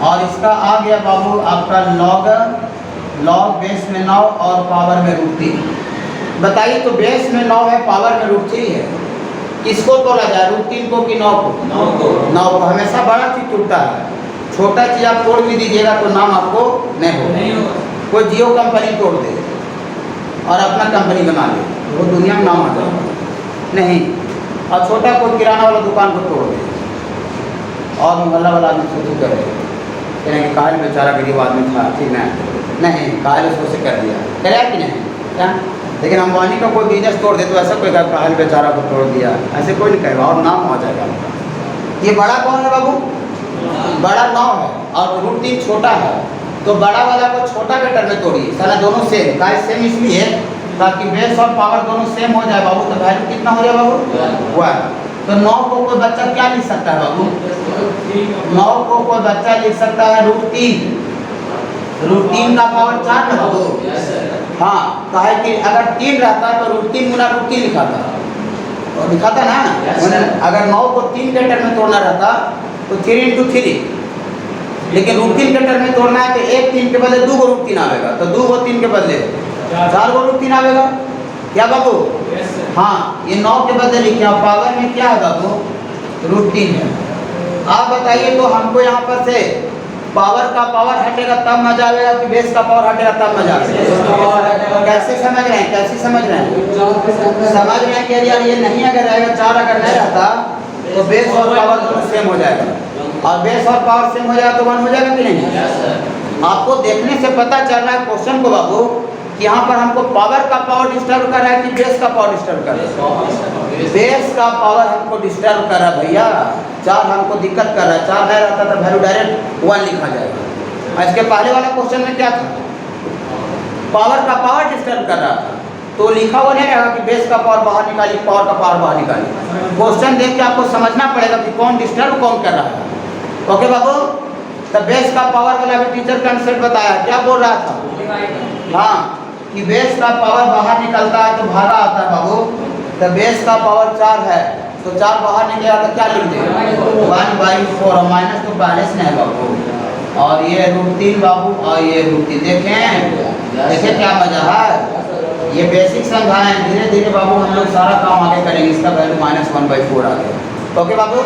और इसका आ गया बाबू आपका log बेस में 9 और पावर में √3। बताइए तो बेस में 9 है, पावर में √3 है, किसको तोड़ा जाए √3 को कि 9 को? 9 को। हमेशा बड़ा चीज टूटता है, छोटा चीज आप तोड़ भी दीजिएगा तो नाम आपको नहीं होगा। कोई जियो कंपनी तोड़ दे और अपना कंपनी बना ले वो दुनिया में नाम आ जाएगा नहीं, और छोटा कोई किराना वाला दुकान को तोड़ दे और मोहल्ला वाला आदमी सोचू करे कहेंगे काल बेचारा गरीब आदमी था, ठीक नहीं काल उसको से कर दिया, करे कि नहीं क्या। लेकिन अंबानी का कोई बिजनेस तोड़ दे तो ऐसा कोई काल बेचारा को तोड़ दिया, ऐसे कोई नहीं कहेगा और नाम आ जाएगा। ये बड़ा कौन है बाबू, बड़ा 9 है और √3 छोटा है, तो बड़ा वाला को छोटा के टर्म में तोड़िए, सारा दोनों सेम का सेम इसलिए ताकि बेस और पावर दोनों सेम हो जाए बाबू। तो वैल्यू कितना हो जाए बाबू 1। तो 9 को कोई बच्चा क्या लिख सकता है बाबू, 9 को कोई बच्चा लिख सकता है √3। √3 का पावर 4 है बाबू। हाँ, कहे कि अगर 3 रहता तो √3 गुना √3 लिखाता और लिखाता ना। अगर 9 को 3 के टर्म में तोड़ना रहता तो 3 × 3, लेकिन √3 के टर्म में तोड़ना है तो एक 3 के बदले 2 √3 आवेगा, तो 2 3 के बदले 4 √3 आवेगा क्या बाबू। हाँ, ये 9 के बदले लिखे, पावर में क्या है बाबू √3 है। आप बताइए तो हमको यहाँ पर से पावर का पावर हटेगा तब मजा आएगा कि बेस का पावर हटेगा तब मजा आएगा। कैसे समझ रहे हैं, कैसे समझ रहे हैं, समझ रहे हैं कि यार ये नहीं अगर रहेगा 4 अगर नहीं रहता तो बेस और पावर दोनों सेम हो जाएगा, और बेस और पावर सेम हो जाएगा तो 1 हो जाएगा कि नहीं। आपको देखने से पता चल रहा है क्वेश्चन को बाबू कि यहाँ पर हमको पावर का पावर डिस्टर्ब कर रहा है कि बेस का पावर डिस्टर्ब कर रहा है? बेस का पावर हमको डिस्टर्ब कर रहा है भैया। 4 हमको दिक्कत कर रहा है। 4 नहीं रहता तो वैल्यू डायरेक्ट 1 लिखा जाएगा। और इसके पहले वाला क्वेश्चन में क्या था? पावर का पावर डिस्टर्ब कर रहा था, तो लिखा हुआ नहीं रहेगा कि बेस का पावर बाहर निकाली, पावर का पावर बाहर निकाली। क्वेश्चन देख के आपको समझना पड़ेगा कि कौन डिस्टर्ब कौन कर रहा है। ओके बाबू, तो बेस का पावर वाला भी टीचर कंसेप्ट बताया, क्या बोल रहा था? हाँ, कि बेस का पावर बाहर निकलता है तो भागा आता है बाबू। तो बेस का पावर 4 है, तो 4 बाहर निकलेगा तो क्या लिख देंगे? 1/4 माइनस तो बैलेंस नहीं है बाबू। और ये √3 बाबू, और ये √3। देखें क्या मजा है। ये बेसिक समझाएं, धीरे धीरे बाबू हम लोग सारा काम आगे करेंगे। इसका वैल्यू -1/4 आ गया। ओके बाबू।